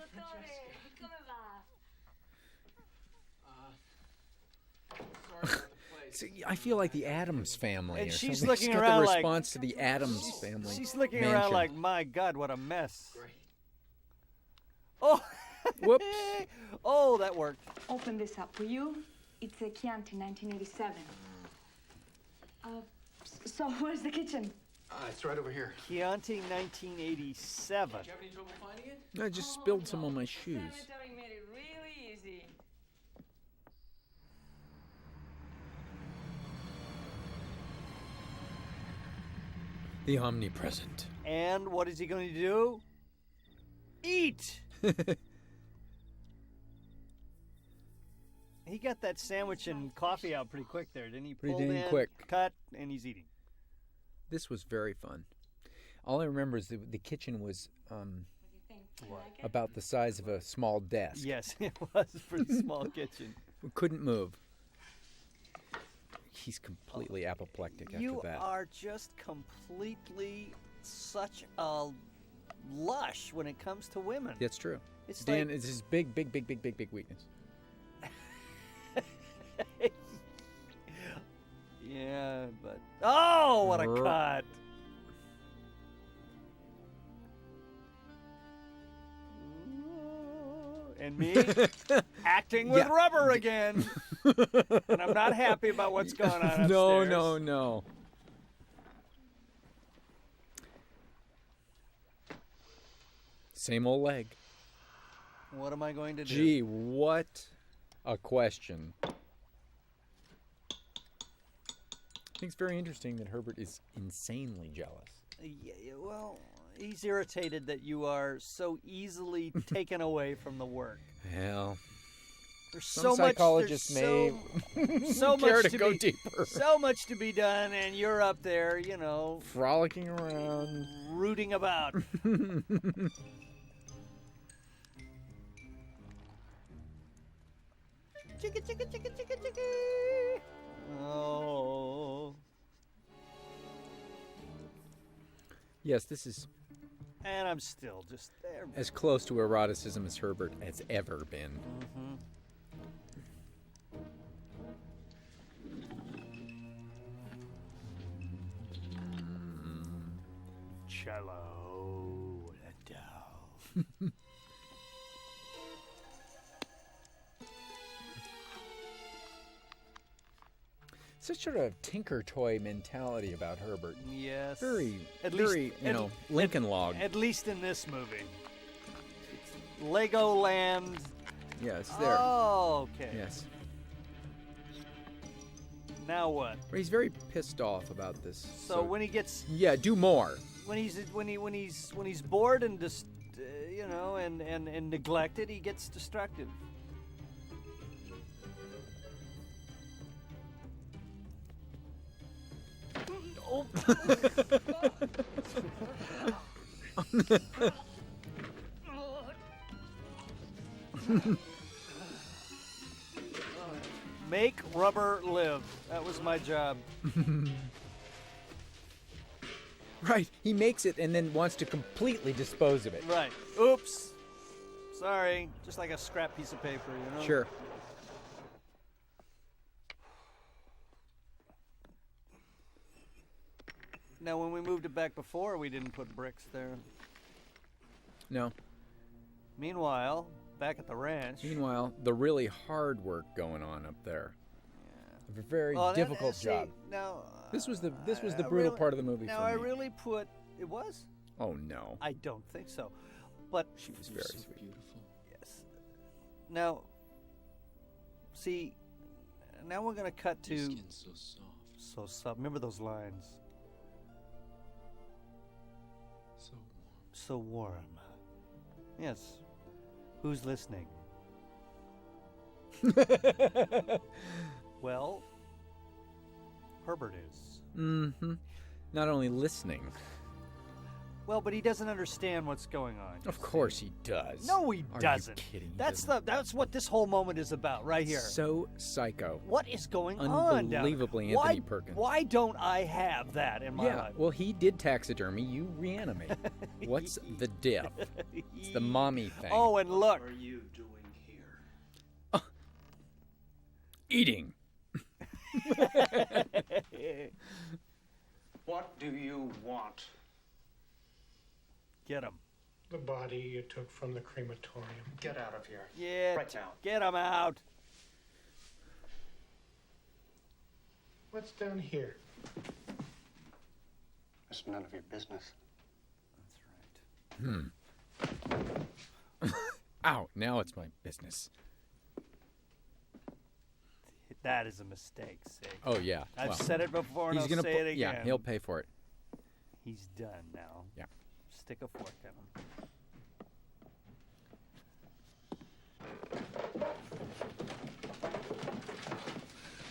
Speaker 2: See, I feel like the Adams family.
Speaker 1: And
Speaker 2: or
Speaker 1: she's
Speaker 2: something.
Speaker 1: looking
Speaker 2: She's got
Speaker 1: around
Speaker 2: the
Speaker 1: like-
Speaker 2: response to the Adams family.
Speaker 1: She's looking
Speaker 2: mansion.
Speaker 1: around like, my God, what a mess. Oh.
Speaker 2: Whoops.
Speaker 1: Oh, that worked.
Speaker 5: Open this up, will you? It's a Chianti 1987. So where's the kitchen?
Speaker 6: It's right over here.
Speaker 1: Chianti 1987.
Speaker 6: Did you have any trouble finding it?
Speaker 2: I just spilled some on my shoes.
Speaker 7: Cemetery made it really easy.
Speaker 2: The omnipresent.
Speaker 1: And what is he going to do? Eat. He got that sandwich and coffee out pretty quick there, didn't he?
Speaker 2: Pretty
Speaker 1: Pulled
Speaker 2: dang
Speaker 1: in,
Speaker 2: quick.
Speaker 1: cut, and he's eating.
Speaker 2: This was very fun. All I remember is the kitchen was about the size of a small desk.
Speaker 1: Yes, it was for the small kitchen.
Speaker 2: We couldn't move. He's completely apoplectic after
Speaker 1: You
Speaker 2: that.
Speaker 1: are just completely such a lush when it comes to women.
Speaker 2: That's true.
Speaker 1: It's
Speaker 2: Dan
Speaker 1: like-
Speaker 2: is his big weakness.
Speaker 1: Yeah, but oh, what a cut! And me acting with
Speaker 2: Yeah.
Speaker 1: rubber again, and I'm not happy about what's going on upstairs.
Speaker 2: No. Same old leg.
Speaker 1: What am I going to do?
Speaker 2: Gee, what a question. I think it's very interesting that Herbert is insanely jealous.
Speaker 1: Yeah, well, he's irritated that you are so easily taken away from the work.
Speaker 2: Well,
Speaker 1: There's
Speaker 2: some
Speaker 1: so much.
Speaker 2: psychologists
Speaker 1: there's
Speaker 2: may
Speaker 1: so
Speaker 2: care
Speaker 1: much
Speaker 2: to go
Speaker 1: be,
Speaker 2: deeper.
Speaker 1: So much to be done, and you're up there, you know,
Speaker 2: Frolicking around.
Speaker 1: rooting about. Chicka, chicka, chicka, chicka, chicka. Oh.
Speaker 2: Yes, this is
Speaker 1: And I'm still just there.
Speaker 2: as close to eroticism as Herbert has ever been.
Speaker 1: Mm-hmm. Cello down.
Speaker 2: Such sort of tinker toy mentality about Herbert.
Speaker 1: Yes.
Speaker 2: Very,
Speaker 1: At
Speaker 2: very,
Speaker 1: least-
Speaker 2: you
Speaker 1: at-
Speaker 2: know, Lincoln Log.
Speaker 1: At least in this movie. Legoland.
Speaker 2: Yeah, it's there.
Speaker 1: Oh, okay.
Speaker 2: Yes.
Speaker 1: Now what?
Speaker 2: But he's very pissed off about this.
Speaker 1: So when he gets
Speaker 2: yeah, do more.
Speaker 1: when he's bored and just you know, and neglected, he gets destructive. Oh. Make rubber live. That was my job.
Speaker 2: Right. He makes it and then wants to completely dispose of it.
Speaker 1: Right. Oops. Sorry. Just like a scrap piece of paper, you know?
Speaker 2: Sure.
Speaker 1: Now, when we moved it back before, we didn't put bricks there.
Speaker 2: No.
Speaker 1: Meanwhile, back at the ranch.
Speaker 2: Meanwhile, the really hard work going on up there. Yeah. A very difficult job.
Speaker 1: Now,
Speaker 2: this was the brutal part of the movie
Speaker 1: now
Speaker 2: for me.
Speaker 1: I really put it was.
Speaker 2: Oh no.
Speaker 1: I don't think so, but
Speaker 2: she was very sweet.
Speaker 6: Beautiful.
Speaker 1: Yes. Now, see, now we're gonna cut to.
Speaker 6: Your skin's so soft.
Speaker 1: So soft. Remember those lines.
Speaker 6: So warm.
Speaker 1: So warm. Yes. Who's listening? Well, Herbert is.
Speaker 2: Mm-hmm. Not only listening.
Speaker 1: Well, but he doesn't understand what's going on.
Speaker 2: Of course he does.
Speaker 1: No, he
Speaker 2: Are
Speaker 1: doesn't.
Speaker 2: You kidding?
Speaker 1: That's what this whole moment is about, right here.
Speaker 2: So psycho.
Speaker 1: What is going on down
Speaker 2: Unbelievably
Speaker 1: there?
Speaker 2: Anthony Perkins.
Speaker 1: Why don't I have that in my life?
Speaker 2: Well, he did taxidermy. You reanimate. What's the diff? It's the mommy thing.
Speaker 1: Oh, and look.
Speaker 4: What are you doing here?
Speaker 2: Eating.
Speaker 4: What do you want?
Speaker 1: Get him.
Speaker 8: The body you took from the crematorium.
Speaker 4: Get out of here.
Speaker 1: Yeah.
Speaker 4: Right now.
Speaker 1: Get him out.
Speaker 8: What's down here?
Speaker 4: It's none of your business.
Speaker 1: That's right.
Speaker 2: Ow, now it's my business.
Speaker 1: That is a mistake, Sig.
Speaker 2: Oh, yeah.
Speaker 1: I've said it before and I'll
Speaker 2: gonna
Speaker 1: say it again.
Speaker 2: Yeah, he'll pay for it.
Speaker 1: He's done now.
Speaker 2: Yeah.
Speaker 1: Stick a fork in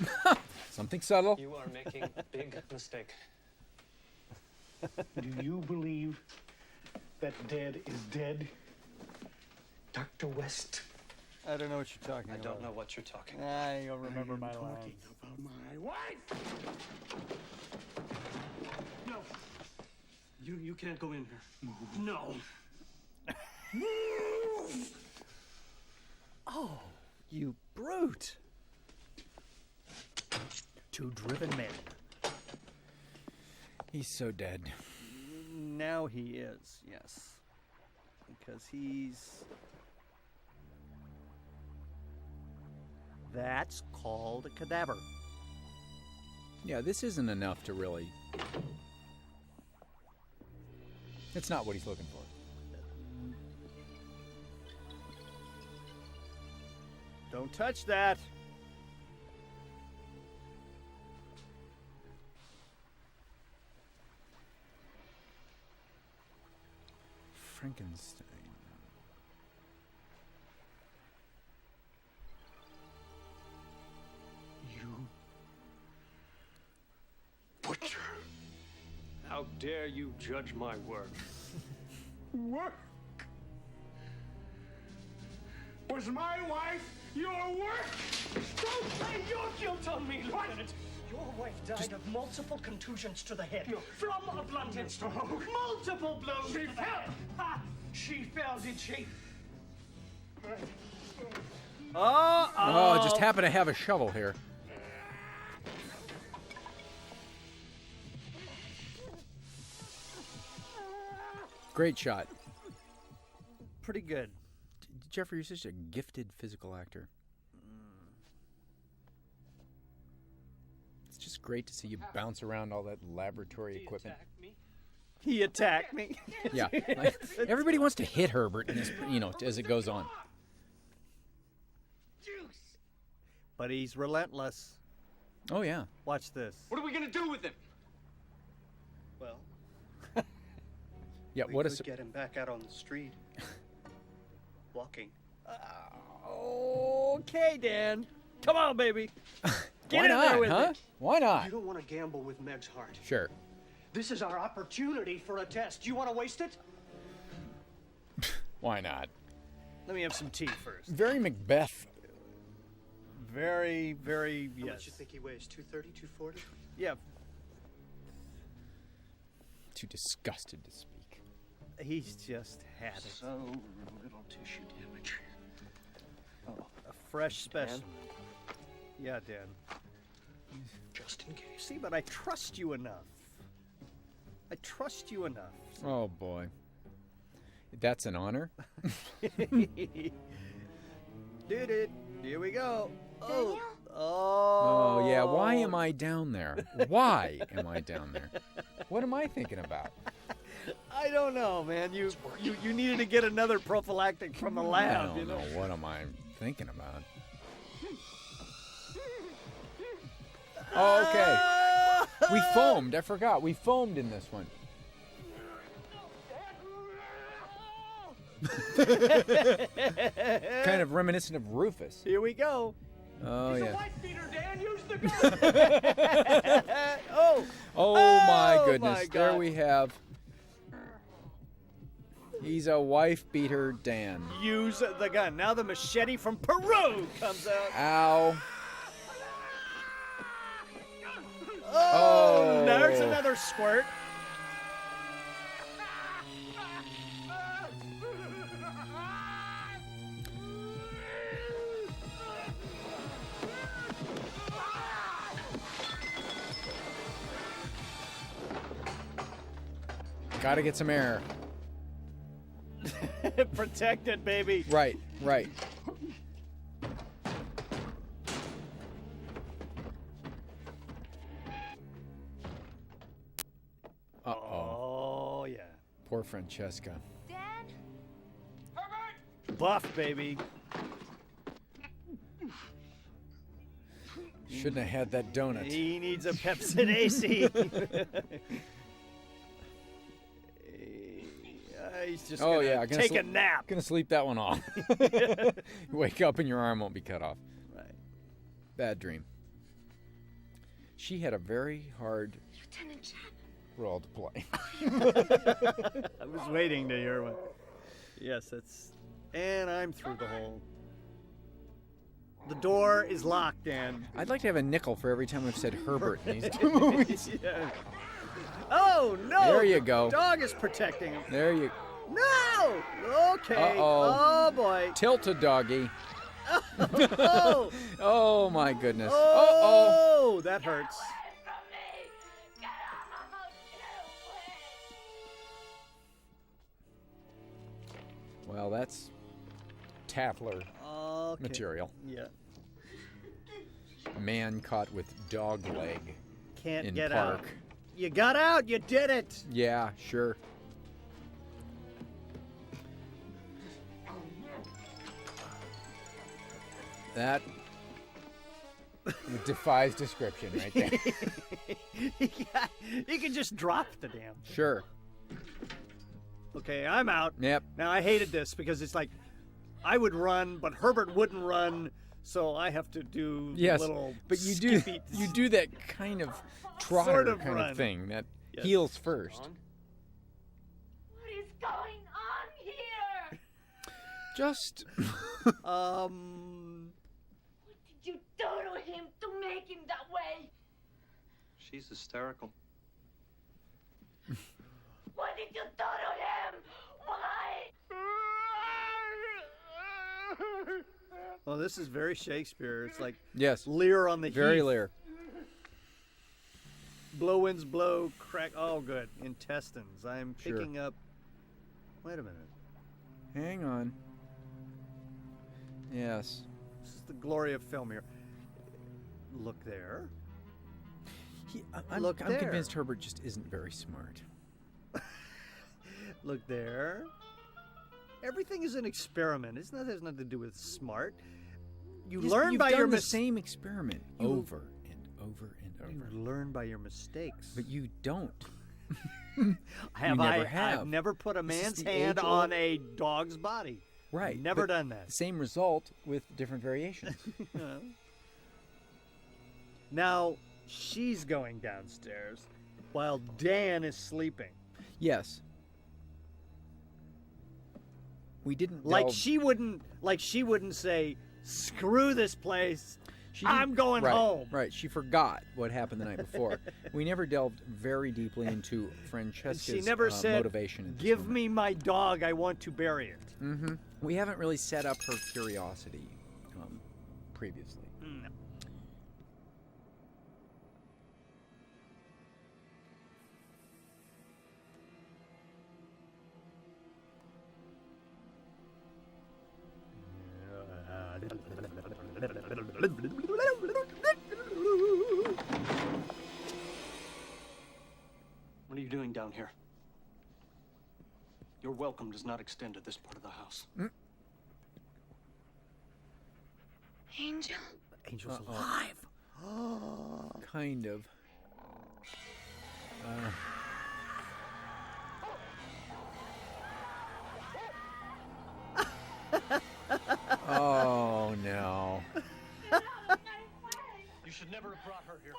Speaker 1: him.
Speaker 2: Something subtle.
Speaker 4: You are making a big mistake.
Speaker 8: Do you believe that dead is dead? Dr. West?
Speaker 1: I don't know what you're talking
Speaker 4: I
Speaker 1: about.
Speaker 4: don't know what you're talking about.
Speaker 1: I don't remember my
Speaker 8: talking
Speaker 1: lines.
Speaker 8: about my wife!
Speaker 9: No. You can't go in here. No.
Speaker 1: Oh, you brute. Two driven men.
Speaker 2: He's so dead.
Speaker 1: Now he is, yes. Because he's... That's called a cadaver.
Speaker 2: Yeah, this isn't enough to really... It's not what he's looking for.
Speaker 1: Don't touch that.
Speaker 2: Frankenstein.
Speaker 8: You butcher.
Speaker 9: How dare you judge my work?
Speaker 8: Work? Was my wife your work?
Speaker 9: Don't blame your guilt on me, Lieutenant. Your wife died of multiple contusions to the head from a blunt instrument. Multiple blows.
Speaker 8: She
Speaker 9: to the head. Ha! She fell, did she?
Speaker 2: Oh, just happen to have a shovel here. Great shot.
Speaker 1: Pretty good.
Speaker 2: Jeffrey, you're such a gifted physical actor. It's just great to see you bounce around all that laboratory equipment.
Speaker 1: He attacked me.
Speaker 2: Yeah, like, everybody wants to hit Herbert, in this, as it goes on.
Speaker 1: But he's relentless.
Speaker 2: Oh yeah.
Speaker 1: Watch this.
Speaker 6: What are we gonna do with him?
Speaker 1: Well,
Speaker 2: Yeah,
Speaker 4: We
Speaker 2: what
Speaker 4: could
Speaker 2: is...
Speaker 4: get him back out on the street. Walking.
Speaker 1: Okay, Dan. Come on, baby. Get
Speaker 2: Why
Speaker 1: in there
Speaker 2: not,
Speaker 1: with
Speaker 2: huh?
Speaker 1: me.
Speaker 2: Why not?
Speaker 4: You don't want to gamble with Meg's heart.
Speaker 2: Sure.
Speaker 4: This is our opportunity for a test. You want to waste it?
Speaker 2: Why not?
Speaker 1: Let me have some tea first.
Speaker 2: Very Macbeth.
Speaker 1: Very, very,
Speaker 4: How
Speaker 1: yes.
Speaker 4: much you think he weighs? 230, 240?
Speaker 1: Yeah,
Speaker 2: Too disgusted to speak.
Speaker 1: he's just had it.
Speaker 4: So little tissue damage.
Speaker 1: A fresh specimen. Yeah, Dan.
Speaker 4: Just in case.
Speaker 1: See, but I trust you enough. I trust you enough.
Speaker 2: Oh, boy. That's an honor.
Speaker 1: Did it. Here we go.
Speaker 5: Daniel?
Speaker 2: Oh, yeah. Why am I down there? Why am I down there? What am I thinking about?
Speaker 1: I don't know, man. You needed to get another prophylactic from the
Speaker 2: I
Speaker 1: lab.
Speaker 2: don't
Speaker 1: You know?
Speaker 2: know. What am I thinking about? Oh, okay. We foamed. I forgot. We foamed in this one. Kind of reminiscent of Rufus.
Speaker 1: Here we go.
Speaker 2: Oh,
Speaker 9: He's a
Speaker 2: yeah.
Speaker 9: wife beater, Dan. Use the gun.
Speaker 1: Oh.
Speaker 2: Oh, my
Speaker 1: Oh,
Speaker 2: goodness.
Speaker 1: my
Speaker 2: There
Speaker 1: God.
Speaker 2: we have. He's a wife beater, Dan.
Speaker 1: Use the gun. Now the machete from Peru comes out.
Speaker 2: Ow.
Speaker 1: Oh, there's another squirt.
Speaker 2: Gotta get some air.
Speaker 1: Protect it, baby.
Speaker 2: Right, right. Uh-oh.
Speaker 1: Oh, yeah.
Speaker 2: Poor Francesca.
Speaker 5: Dan?
Speaker 1: Buff, baby.
Speaker 2: Shouldn't have had that donut.
Speaker 1: He needs a Pepsid AC. He's just gonna take a nap.
Speaker 2: Gonna sleep that one off. Wake up and your arm won't be cut off.
Speaker 1: Right.
Speaker 2: Bad dream. She had a very hard
Speaker 5: Lieutenant Chapman.
Speaker 2: role to play.
Speaker 1: I was waiting to hear one. Yes, that's... And I'm through the hole. The door is locked, Dan.
Speaker 2: I'd like to have a nickel for every time I've said Herbert in these two movies.
Speaker 1: Yeah. Oh, no!
Speaker 2: There you go.
Speaker 1: The dog is protecting him.
Speaker 2: There you...
Speaker 1: No! Okay.
Speaker 2: Uh-oh.
Speaker 1: Oh, boy.
Speaker 2: Tilt a doggy.
Speaker 1: Oh!
Speaker 2: Oh, my goodness.
Speaker 1: Oh!
Speaker 2: Uh-oh.
Speaker 1: That hurts.
Speaker 2: Well, that's Tattler
Speaker 1: Okay.
Speaker 2: material.
Speaker 1: Yeah.
Speaker 2: A man caught with dog leg
Speaker 1: Can't
Speaker 2: in
Speaker 1: get
Speaker 2: park.
Speaker 1: out. You got out. You did it.
Speaker 2: Yeah, sure. That defies description right there.
Speaker 1: You can just drop the damn thing.
Speaker 2: Sure.
Speaker 1: Okay, I'm out.
Speaker 2: Yep.
Speaker 1: Now, I hated this because it's like I would run, but Herbert wouldn't run, so I have to do
Speaker 2: Yes,
Speaker 1: the little
Speaker 2: but you do that kind of trotter
Speaker 1: Sort of
Speaker 2: kind
Speaker 1: run.
Speaker 2: of thing that
Speaker 1: Yes.
Speaker 2: heals first.
Speaker 5: What is going on here?
Speaker 2: Just
Speaker 5: What did you do to him to make him that way?
Speaker 4: She's hysterical.
Speaker 5: What did you do to him? Why?
Speaker 1: Well, this is very Shakespeare. It's like
Speaker 2: yes,
Speaker 1: Lear on the
Speaker 2: very
Speaker 1: heath.
Speaker 2: Lear.
Speaker 1: Blow winds blow, crack. Oh, good. Intestines. I'm
Speaker 2: Sure.
Speaker 1: picking up. Wait a minute.
Speaker 2: Hang on. Yes.
Speaker 1: This is the glory of film here. Look there.
Speaker 2: I'm
Speaker 1: Look there.
Speaker 2: convinced Herbert just isn't very smart.
Speaker 1: Look there. Everything is an experiment. It's not. Has nothing to do with smart. You
Speaker 2: Yes,
Speaker 1: learn
Speaker 2: you've
Speaker 1: by
Speaker 2: done
Speaker 1: your
Speaker 2: the
Speaker 1: mistakes.
Speaker 2: same experiment over and over and over.
Speaker 1: You learn by your mistakes.
Speaker 2: But you don't.
Speaker 1: Have
Speaker 2: never
Speaker 1: I?
Speaker 2: have.
Speaker 1: I've never put a
Speaker 2: This is
Speaker 1: man's
Speaker 2: the
Speaker 1: hand
Speaker 2: age-old-
Speaker 1: on a dog's body.
Speaker 2: Right.
Speaker 1: Never
Speaker 2: but
Speaker 1: done that.
Speaker 2: Same result with different variations.
Speaker 1: Now, she's going downstairs while Dan is sleeping.
Speaker 2: Yes. We didn't
Speaker 1: Like
Speaker 2: delve-
Speaker 1: she wouldn't say, "Screw this place.
Speaker 2: She didn't-
Speaker 1: I'm going
Speaker 2: right,
Speaker 1: home."
Speaker 2: Right. She forgot what happened the night before. We never delved very deeply into Francesca's
Speaker 1: She never said,
Speaker 2: motivation. in this
Speaker 1: "Give
Speaker 2: moment.
Speaker 1: me my dog. I want to bury it."
Speaker 2: Mm-hmm. We haven't really set up her curiosity previously.
Speaker 1: No.
Speaker 4: What are you doing down here? Your welcome does not extend to this part of the house.
Speaker 5: Angel?
Speaker 1: Angel's
Speaker 2: Uh-oh.
Speaker 1: alive.
Speaker 2: Kind of. Oh no.
Speaker 4: You should never have brought her here.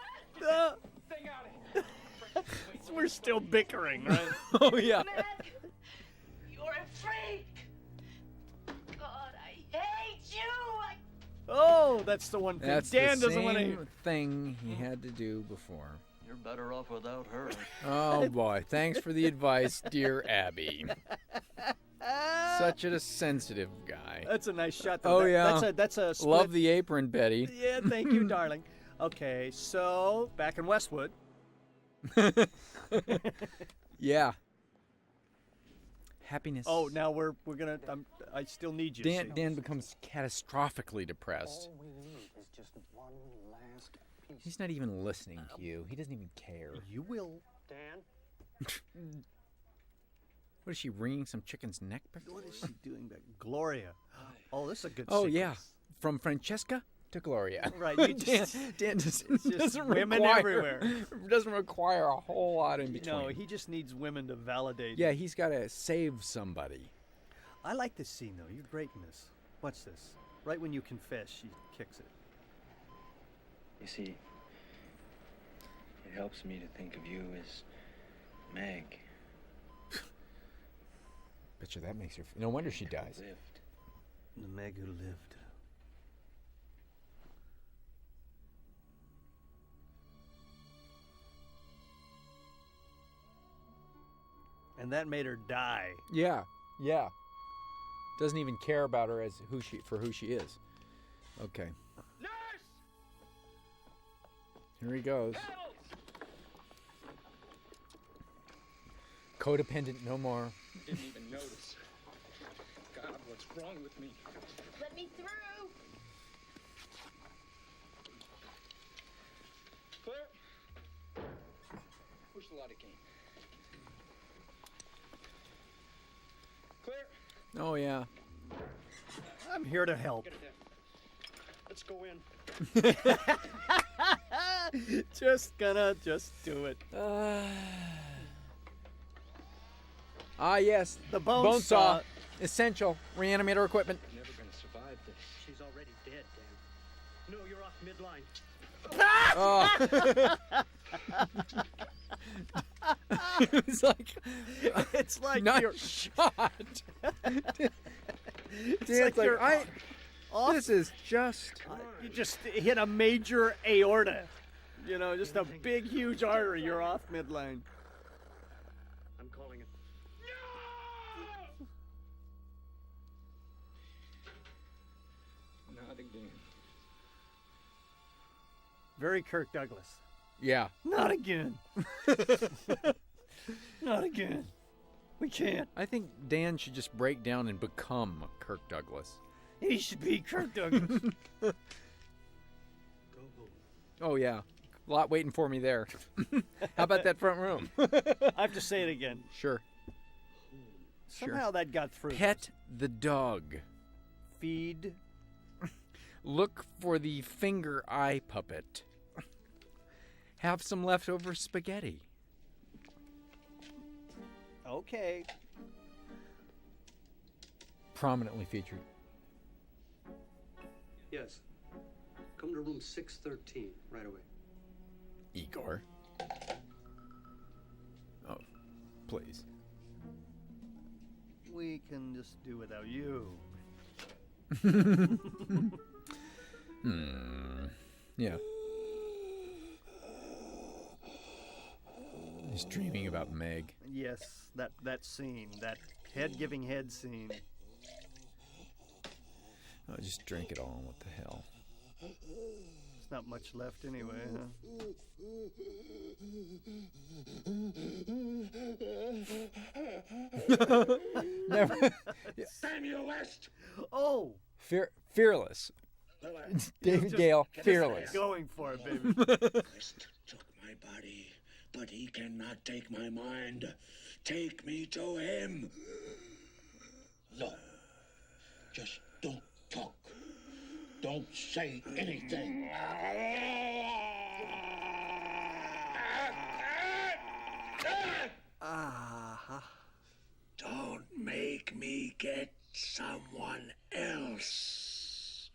Speaker 1: Thing out of here. We're still bickering, right?
Speaker 2: Oh yeah.
Speaker 5: You're a freak! God, I hate you!
Speaker 1: Oh, that's the one thing
Speaker 2: That's
Speaker 1: Dan
Speaker 2: the
Speaker 1: doesn't want to
Speaker 2: same
Speaker 1: hear.
Speaker 2: thing he had to do before.
Speaker 4: You're better off without her.
Speaker 2: Oh boy, thanks for the advice, dear Abby. Such a sensitive guy.
Speaker 1: That's a nice shot.
Speaker 2: Oh, yeah.
Speaker 1: That's a split.
Speaker 2: Love the apron, Betty.
Speaker 1: Yeah, thank you, darling. Okay, so back in Westwood.
Speaker 2: Yeah. Happiness.
Speaker 1: Oh, now we're gonna. I still need you. see?
Speaker 2: Dan becomes catastrophically depressed.
Speaker 4: All we need is just one last piece.
Speaker 2: He's not even listening to you. He doesn't even care.
Speaker 1: You will.
Speaker 4: Dan?
Speaker 2: What is she, wringing some chicken's neck?
Speaker 1: What is she doing back? Gloria. Oh, this is a good.
Speaker 2: Oh
Speaker 1: sequence.
Speaker 2: yeah, from Francesca to Gloria.
Speaker 1: Right. You just,
Speaker 2: Dan
Speaker 1: just
Speaker 2: doesn't
Speaker 1: women
Speaker 2: require,
Speaker 1: everywhere.
Speaker 2: Doesn't require a whole lot in between.
Speaker 1: No, he just needs women to validate.
Speaker 2: Yeah, he's got to save somebody.
Speaker 1: I like this scene though. You're great in this. Watch this. Right when you confess, she kicks it.
Speaker 11: You see, it helps me to think of you as Meg.
Speaker 2: Bet you that makes her. No wonder she dies.
Speaker 11: Lived.
Speaker 1: The Meg who lived. And that made her die.
Speaker 2: Yeah, yeah. Doesn't even care about her as who she is. Okay.
Speaker 9: Nurse!
Speaker 2: Here he goes.
Speaker 9: Help!
Speaker 2: Codependent no more.
Speaker 6: Didn't even notice. God, what's wrong with me?
Speaker 5: Let me through!
Speaker 6: Claire? Push the light again. Claire?
Speaker 2: Oh yeah.
Speaker 1: I'm here to help.
Speaker 4: Get it down. Let's go in.
Speaker 1: Just do it.
Speaker 2: Yes.
Speaker 1: The bone saw.
Speaker 2: Essential Re-Animator equipment.
Speaker 11: You're never gonna survive this.
Speaker 4: She's already dead, Dan. No, you're off midline.
Speaker 2: It's like
Speaker 1: not
Speaker 2: you're shot.
Speaker 1: It's like you're off.
Speaker 2: This is just.
Speaker 1: You just hit a major aorta. You know, just a big, huge artery. You're off midline.
Speaker 4: I'm calling it.
Speaker 6: Not again.
Speaker 1: Very Kirk Douglas.
Speaker 2: Yeah.
Speaker 1: Not again. Not again. We can't.
Speaker 2: I think Dan should just break down and become Kirk Douglas.
Speaker 1: He should be Kirk Douglas.
Speaker 4: Go home.
Speaker 2: Oh yeah. A lot waiting for me there. How about that front room?
Speaker 1: I have to say it again.
Speaker 2: Sure.
Speaker 1: Somehow that got through.
Speaker 2: Pet the dog.
Speaker 1: Feed.
Speaker 2: Look for the finger eye puppet. Have some leftover spaghetti.
Speaker 1: Okay.
Speaker 2: Prominently featured.
Speaker 4: Yes. Come to room 613 right away.
Speaker 2: Igor. Oh, please.
Speaker 1: We can just do without you.
Speaker 2: Yeah. He's dreaming about Meg.
Speaker 1: Yes, that scene, that head-giving head scene.
Speaker 2: Oh, just drink it all. What the hell?
Speaker 1: There's not much left anyway, huh?
Speaker 2: Never.
Speaker 3: Samuel West!
Speaker 1: Oh!
Speaker 2: Fearless. David Gale, Fearless.
Speaker 1: Going for it, baby.
Speaker 3: West took my body, but he cannot take my mind. Take me to him. Look, just don't talk. Don't say anything. Don't make me get someone else.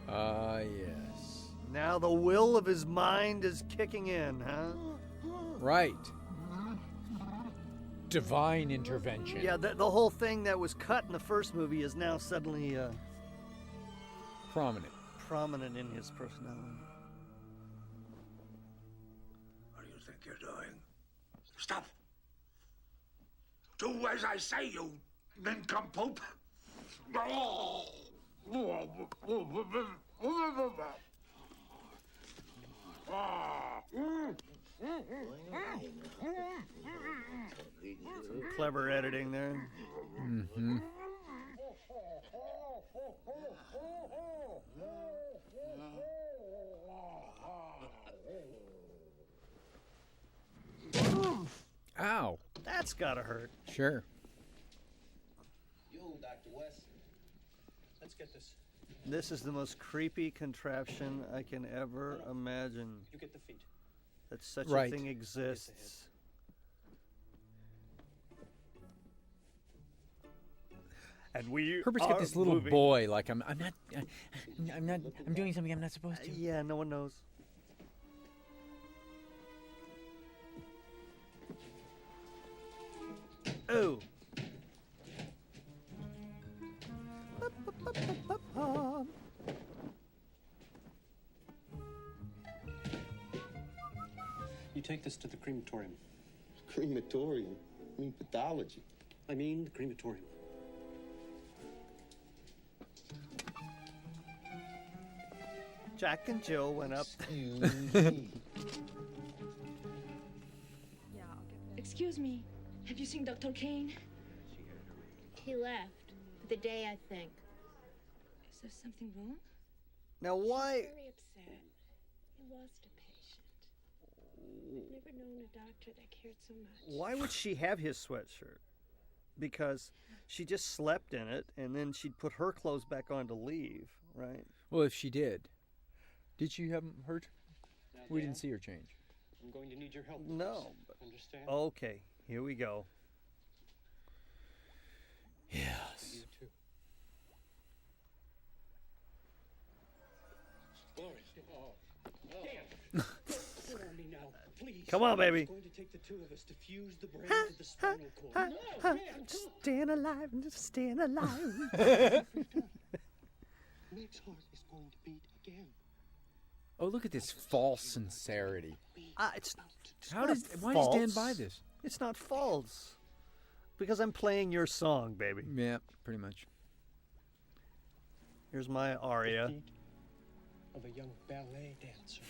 Speaker 2: Yes.
Speaker 1: Now the will of his mind is kicking in, huh?
Speaker 2: Right. Divine intervention.
Speaker 1: Yeah, the whole thing that was cut in the first movie is now suddenly prominent in his personality.
Speaker 3: What do you think you're doing? Stop! Do as I say, you nincompoop!
Speaker 1: Some clever editing there.
Speaker 2: Mm-hmm. Ow.
Speaker 1: That's gotta hurt.
Speaker 2: Sure.
Speaker 9: You, Dr. West. Let's get this.
Speaker 1: This is the most creepy contraption I can ever imagine.
Speaker 9: You get the feet.
Speaker 1: That such
Speaker 2: Right.
Speaker 1: a thing exists. And we
Speaker 2: Herbert's
Speaker 1: are
Speaker 2: got this little
Speaker 1: moving.
Speaker 2: boy. Like I'm doing something I'm not supposed to.
Speaker 1: Yeah, no one knows. Oh.
Speaker 4: You take this to the crematorium.
Speaker 12: Crematorium? I mean pathology.
Speaker 4: I mean the crematorium.
Speaker 1: Jack and Jill went up.
Speaker 10: Excuse me. Have you seen Dr. Kane?
Speaker 13: He left for the day, I think.
Speaker 10: Is there something wrong?
Speaker 1: Now why?
Speaker 13: Very upset. He lost a patient. I've never known a doctor that cared so much.
Speaker 1: Why would she have his sweatshirt? Because she just slept in it, and then she'd put her clothes back on to leave, right?
Speaker 2: Well, if she did she have him hurt? We didn't see her change.
Speaker 4: I'm going to need your help.
Speaker 1: No.
Speaker 4: Understand?
Speaker 1: Okay, here we go.
Speaker 2: Yes.
Speaker 4: You too. Dan! Sit on me now, please.
Speaker 1: Come on, baby.
Speaker 4: It's going to take the two of us to fuse the brain to the spinal cord. No, man,
Speaker 1: Staying alive, just staying alive.
Speaker 4: Meg's heart is going to beat again.
Speaker 2: Oh, look at this false sincerity.
Speaker 1: It's
Speaker 2: Why
Speaker 1: not
Speaker 2: does Dan
Speaker 1: false.
Speaker 2: buy this?
Speaker 1: It's not false. Because I'm playing your song, baby.
Speaker 2: Yeah, pretty much.
Speaker 1: Here's my aria.
Speaker 4: The feet of a young ballet dancer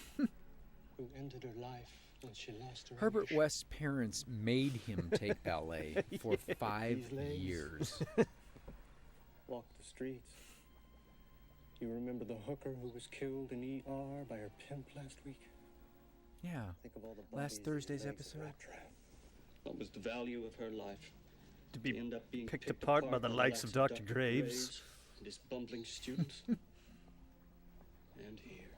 Speaker 4: who ended her life when she lost her
Speaker 2: Herbert
Speaker 4: Irish.
Speaker 2: West's parents made him take ballet for 5
Speaker 4: These legs.
Speaker 2: years.
Speaker 4: Walk the streets. You remember the hooker who was killed in ER by her pimp last week?
Speaker 2: Yeah.
Speaker 4: Think of all the
Speaker 2: Last
Speaker 4: bodies and
Speaker 2: Thursday's
Speaker 4: legs
Speaker 2: episode.
Speaker 4: wrapped around. What was the value of her life?
Speaker 1: To be
Speaker 4: end up being
Speaker 1: picked apart by the likes of Dr. Graves.
Speaker 4: And his bumbling students. And here,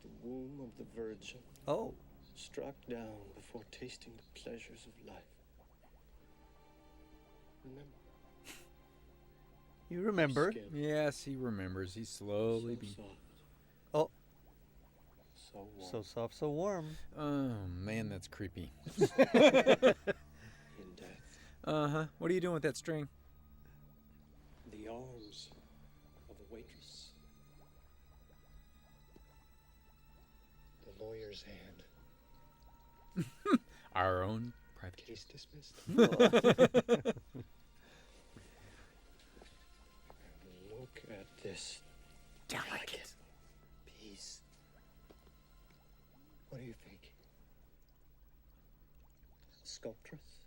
Speaker 4: the womb of the Virgin.
Speaker 1: Oh.
Speaker 4: Struck down before tasting the pleasures of life. Remember?
Speaker 1: You remember?
Speaker 4: Skin.
Speaker 2: Yes, he remembers. He's slowly
Speaker 4: So soft,
Speaker 1: Oh.
Speaker 4: so warm.
Speaker 1: So soft, so warm.
Speaker 2: Oh, man, that's creepy.
Speaker 4: In death.
Speaker 2: Uh-huh. What are you doing with that string?
Speaker 4: The arms of a waitress. The lawyer's hand.
Speaker 2: Our own private
Speaker 4: Case dismissed. Look at this
Speaker 1: Delicate.
Speaker 4: piece. What do you think? Sculptress?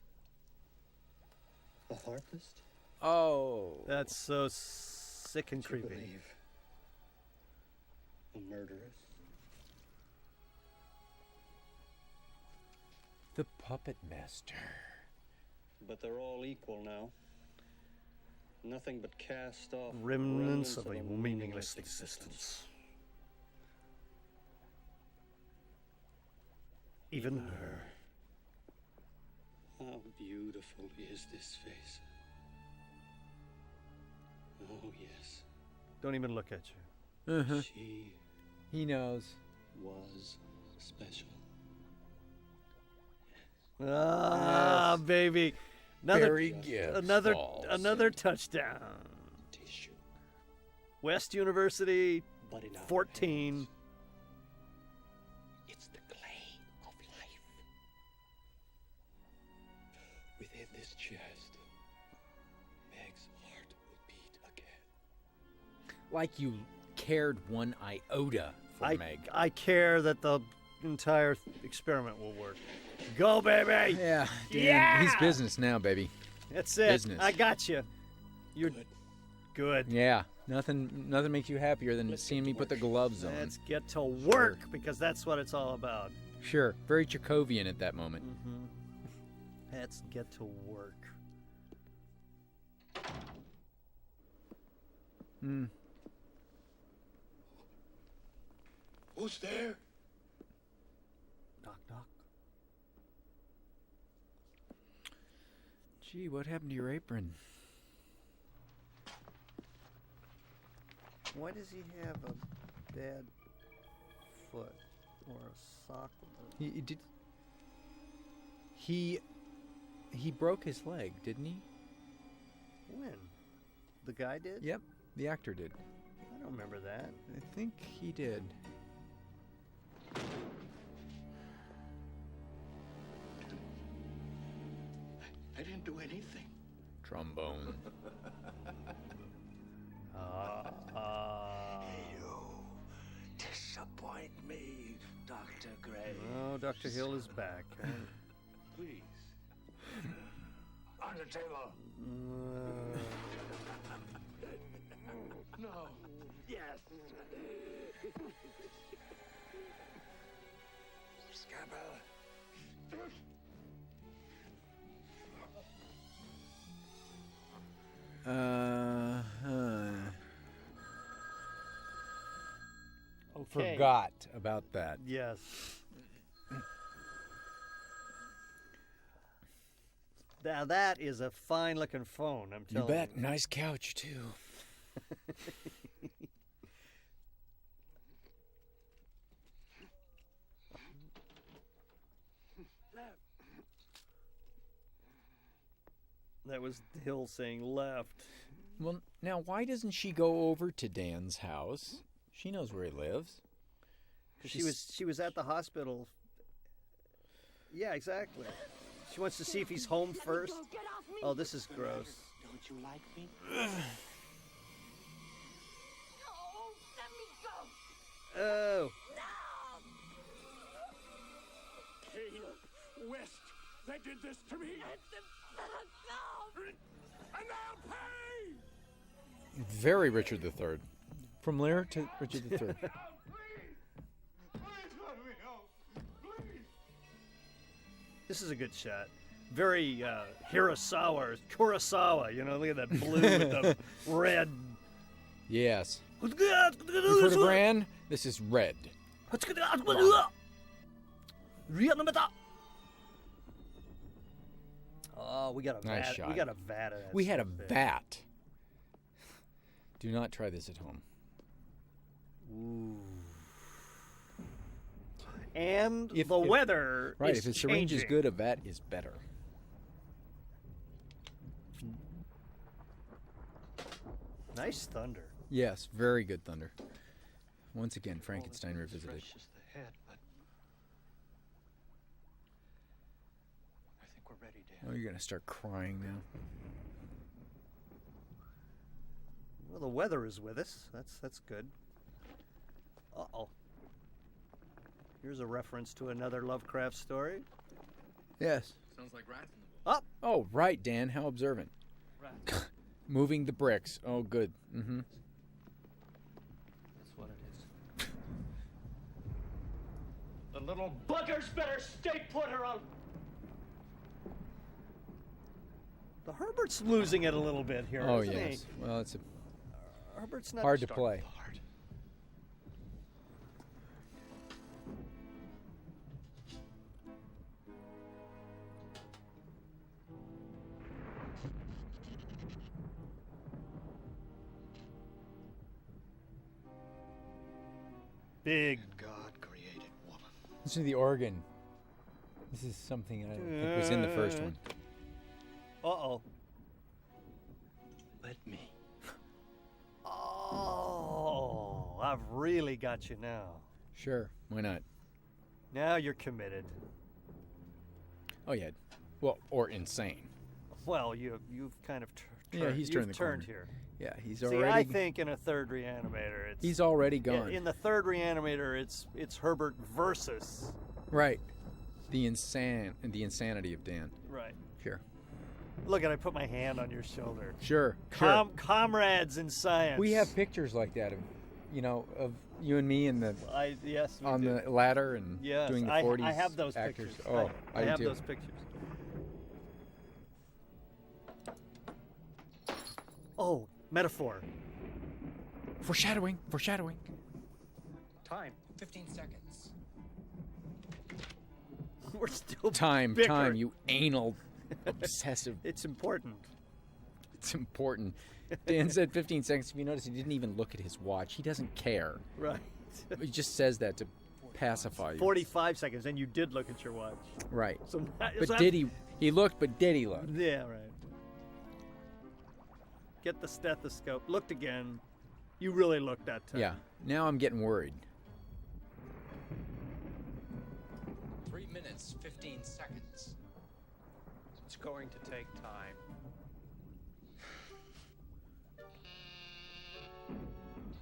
Speaker 4: A harpist?
Speaker 2: Oh.
Speaker 1: That's so sick and
Speaker 4: Do you
Speaker 1: creepy.
Speaker 4: believe a murderess?
Speaker 2: The puppet master.
Speaker 4: But they're all equal now. Nothing but cast off
Speaker 1: Remnants of a meaningless existence. Even her.
Speaker 4: How beautiful is this face? Oh, yes.
Speaker 1: Don't even look at you.
Speaker 2: Uh-huh.
Speaker 4: She
Speaker 2: He knows.
Speaker 4: was special.
Speaker 1: Ah, baby.
Speaker 2: Barry Gibbs falls.
Speaker 1: Another touchdown.
Speaker 4: Tissue.
Speaker 1: West University,
Speaker 4: But in our
Speaker 1: 14.
Speaker 4: hands, it's the clay of life. Within this chest, Meg's heart will beat again.
Speaker 2: Like you cared one iota for Meg.
Speaker 1: I care that the entire experiment will work. Go, baby!
Speaker 2: Yeah, Dan,
Speaker 1: Yeah!
Speaker 2: he's business now, baby.
Speaker 1: That's it.
Speaker 2: Business.
Speaker 1: I got you. You're good.
Speaker 2: Yeah, nothing makes you happier than seeing me put the gloves on.
Speaker 1: Let's get to work, because that's what it's all about.
Speaker 2: Sure, very Chekhovian at that moment.
Speaker 1: Mm-hmm. Let's get to work.
Speaker 2: Hmm.
Speaker 3: Who's there?
Speaker 1: Knock, knock.
Speaker 2: Gee, what happened to your apron?
Speaker 1: Why does he have a bad foot or a sock?
Speaker 2: He did. He broke his leg, didn't he?
Speaker 1: When? The guy did?
Speaker 2: Yep, the actor did.
Speaker 1: I don't remember that.
Speaker 2: I think he did.
Speaker 3: I didn't do anything.
Speaker 2: Trombone.
Speaker 3: You disappoint me, Dr. Gray.
Speaker 1: Oh, Dr. Hill is back.
Speaker 3: Please. On the table. No. Yes. Scabble.
Speaker 1: Okay.
Speaker 2: Forgot about that.
Speaker 1: Yes. Now that is a fine looking phone, I'm
Speaker 2: You
Speaker 1: telling
Speaker 2: bet. Nice couch, too.
Speaker 1: That was Hill saying left.
Speaker 2: Well, now, why doesn't she go over to Dan's house? She knows where he lives.
Speaker 1: She was at the hospital. Yeah, exactly. She wants to see if he's home first. Oh, this is gross.
Speaker 3: Don't you like me?
Speaker 1: Oh.
Speaker 3: Kane, West, they did this to me. And I'll pay!
Speaker 2: Very Richard III. From Lear to Richard III.
Speaker 1: This is a good shot. Very Kurosawa, you know, look at that blue with the red.
Speaker 2: Yes. You've heard of Bran? This is red.
Speaker 1: Re-Animator. Oh, we got a
Speaker 2: Nice
Speaker 1: vat.
Speaker 2: shot.
Speaker 1: We got a vat of that.
Speaker 2: We had a
Speaker 1: stuff there.
Speaker 2: vat. Do not try this at home.
Speaker 1: Ooh. And
Speaker 2: If
Speaker 1: the weather
Speaker 2: Right,
Speaker 1: is
Speaker 2: if a syringe is
Speaker 1: changing.
Speaker 2: good, a vat is better.
Speaker 1: Nice thunder.
Speaker 2: Yes, very good thunder. Once again, Frankenstein revisited.
Speaker 4: Fresh as the head, but I think we're ready, Dan.
Speaker 2: Oh, you're gonna start crying now.
Speaker 1: Well, the weather is with us. That's good. Uh-oh. Here's a reference to another Lovecraft story.
Speaker 2: Yes.
Speaker 6: Sounds like rats in the
Speaker 1: Up.
Speaker 2: Oh, right, Dan. How observant.
Speaker 1: Right.
Speaker 2: Moving the bricks. Oh, good. Mm-hmm.
Speaker 4: That's what it is.
Speaker 9: The little buggers better stay put or I'll...
Speaker 1: The Herbert's losing it a little bit here.
Speaker 2: Oh,
Speaker 1: isn't
Speaker 2: yes.
Speaker 1: he?
Speaker 2: Well, it's
Speaker 1: Herbert's not
Speaker 2: hard to play.
Speaker 1: Big.
Speaker 3: God created woman.
Speaker 2: Listen to the organ. This is something I don't think was in the first one.
Speaker 1: Uh-oh.
Speaker 4: Let me.
Speaker 1: Oh, I've really got you now.
Speaker 2: Sure, why not?
Speaker 1: Now you're committed.
Speaker 2: Oh yeah, well, or insane.
Speaker 1: Well, you've kind of
Speaker 2: Yeah, he's turned the
Speaker 1: turned
Speaker 2: corner.
Speaker 1: here.
Speaker 2: Yeah, he's
Speaker 1: See,
Speaker 2: already.
Speaker 1: I think in a third Re-Animator, it's
Speaker 2: He's already gone.
Speaker 1: In the third Re-Animator, it's Herbert versus.
Speaker 2: Right, the insanity of Dan.
Speaker 1: Right.
Speaker 2: Sure.
Speaker 1: Look, I put my hand on your shoulder.
Speaker 2: Sure. Sure.
Speaker 1: Comrades in science.
Speaker 2: We have pictures like that of, of you and me in the
Speaker 1: yes we
Speaker 2: on
Speaker 1: do.
Speaker 2: the ladder and
Speaker 1: Yes,
Speaker 2: doing the
Speaker 1: I
Speaker 2: 40s.
Speaker 1: I have those
Speaker 2: actors.
Speaker 1: pictures.
Speaker 2: Oh,
Speaker 1: I
Speaker 2: do
Speaker 1: have
Speaker 2: too.
Speaker 1: those pictures. Oh, metaphor.
Speaker 2: Foreshadowing. Foreshadowing.
Speaker 4: Time.
Speaker 6: 15 seconds.
Speaker 1: We're still
Speaker 2: Time.
Speaker 1: bickering.
Speaker 2: You anal obsessive.
Speaker 1: It's important.
Speaker 2: It's important. Dan said 15 seconds. If you notice, he didn't even look at his watch. He doesn't care.
Speaker 1: Right.
Speaker 2: He just says that to pacify you.
Speaker 1: 45 seconds, and you did look at your watch.
Speaker 2: Right.
Speaker 1: So,
Speaker 2: But did he? He looked, but did he look?
Speaker 1: Yeah, right. Get the stethoscope. Looked again. You really looked that time.
Speaker 2: Yeah. Now I'm getting worried.
Speaker 6: 3 minutes, 15 seconds.
Speaker 4: It's going to take time.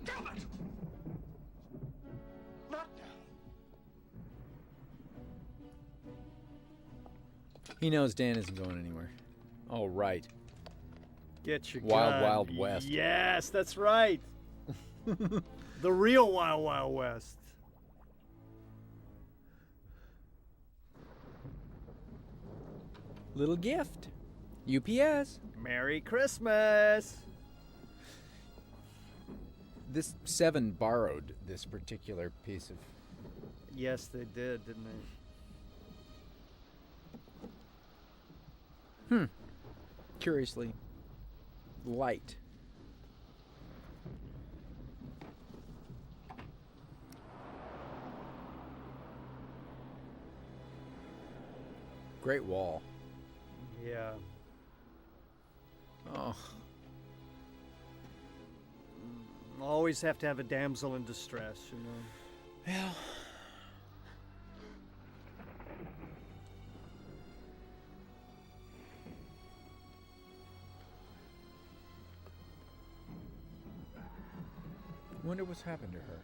Speaker 9: Damn it! Not now.
Speaker 2: He knows Dan isn't going anywhere. Oh, right.
Speaker 1: Get your
Speaker 2: Wild,
Speaker 1: gun.
Speaker 2: Wild West.
Speaker 1: Yes, that's right. The real Wild Wild West.
Speaker 2: Little gift. UPS.
Speaker 1: Merry Christmas.
Speaker 2: This 7 borrowed this particular piece of.
Speaker 1: Yes, they did, didn't they?
Speaker 2: Curiously light. Great wall.
Speaker 1: Yeah.
Speaker 2: Oh.
Speaker 1: Always have to have a damsel in distress, you know.
Speaker 2: Well. Wonder what's happened to her.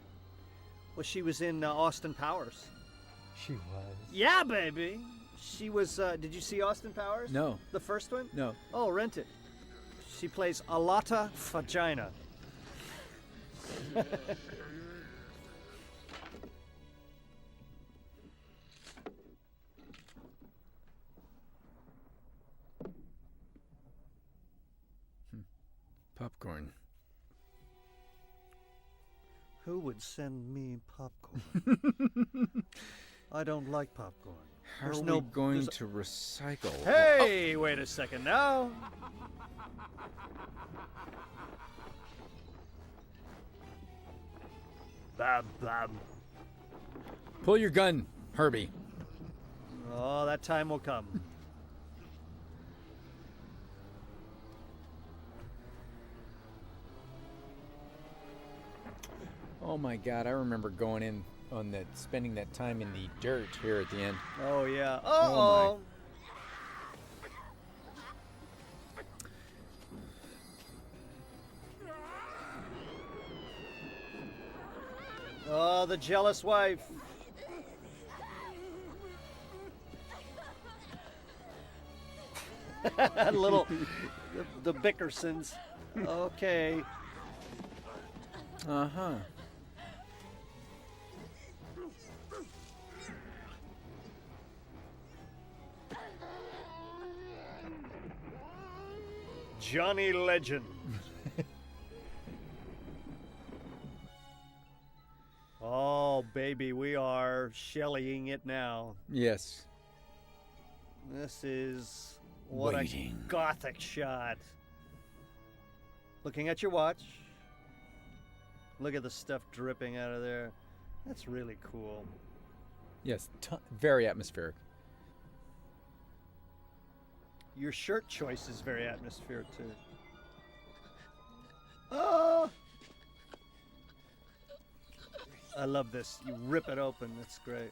Speaker 1: Well, she was in Austin Powers.
Speaker 2: She was.
Speaker 1: Yeah, baby. She was. Did you see Austin Powers?
Speaker 2: No.
Speaker 1: The first one?
Speaker 2: No.
Speaker 1: Oh, rent it. She plays Alata Vagina.
Speaker 2: Popcorn.
Speaker 1: Who would send me popcorn? I don't like popcorn.
Speaker 2: How are we going to recycle?
Speaker 1: Hey, wait a second now. Bab, bab.
Speaker 2: Pull your gun, Herbie.
Speaker 1: Oh, that time will come.
Speaker 2: Oh my God, I remember going in on that, spending that time in the dirt here at the end.
Speaker 1: Oh yeah.
Speaker 2: Oh
Speaker 1: Oh, the jealous wife. Little, the Bickersons. Okay.
Speaker 2: Uh-huh.
Speaker 1: Johnny Legend. Oh, baby, we are Shelleying it now.
Speaker 2: Yes.
Speaker 1: This is what
Speaker 2: Waiting.
Speaker 1: a gothic shot. Looking at your watch. Look at the stuff dripping out of there. That's really cool.
Speaker 2: Yes, very atmospheric.
Speaker 1: Your shirt choice is very atmospheric too. Oh! I love this. You rip it open. That's great.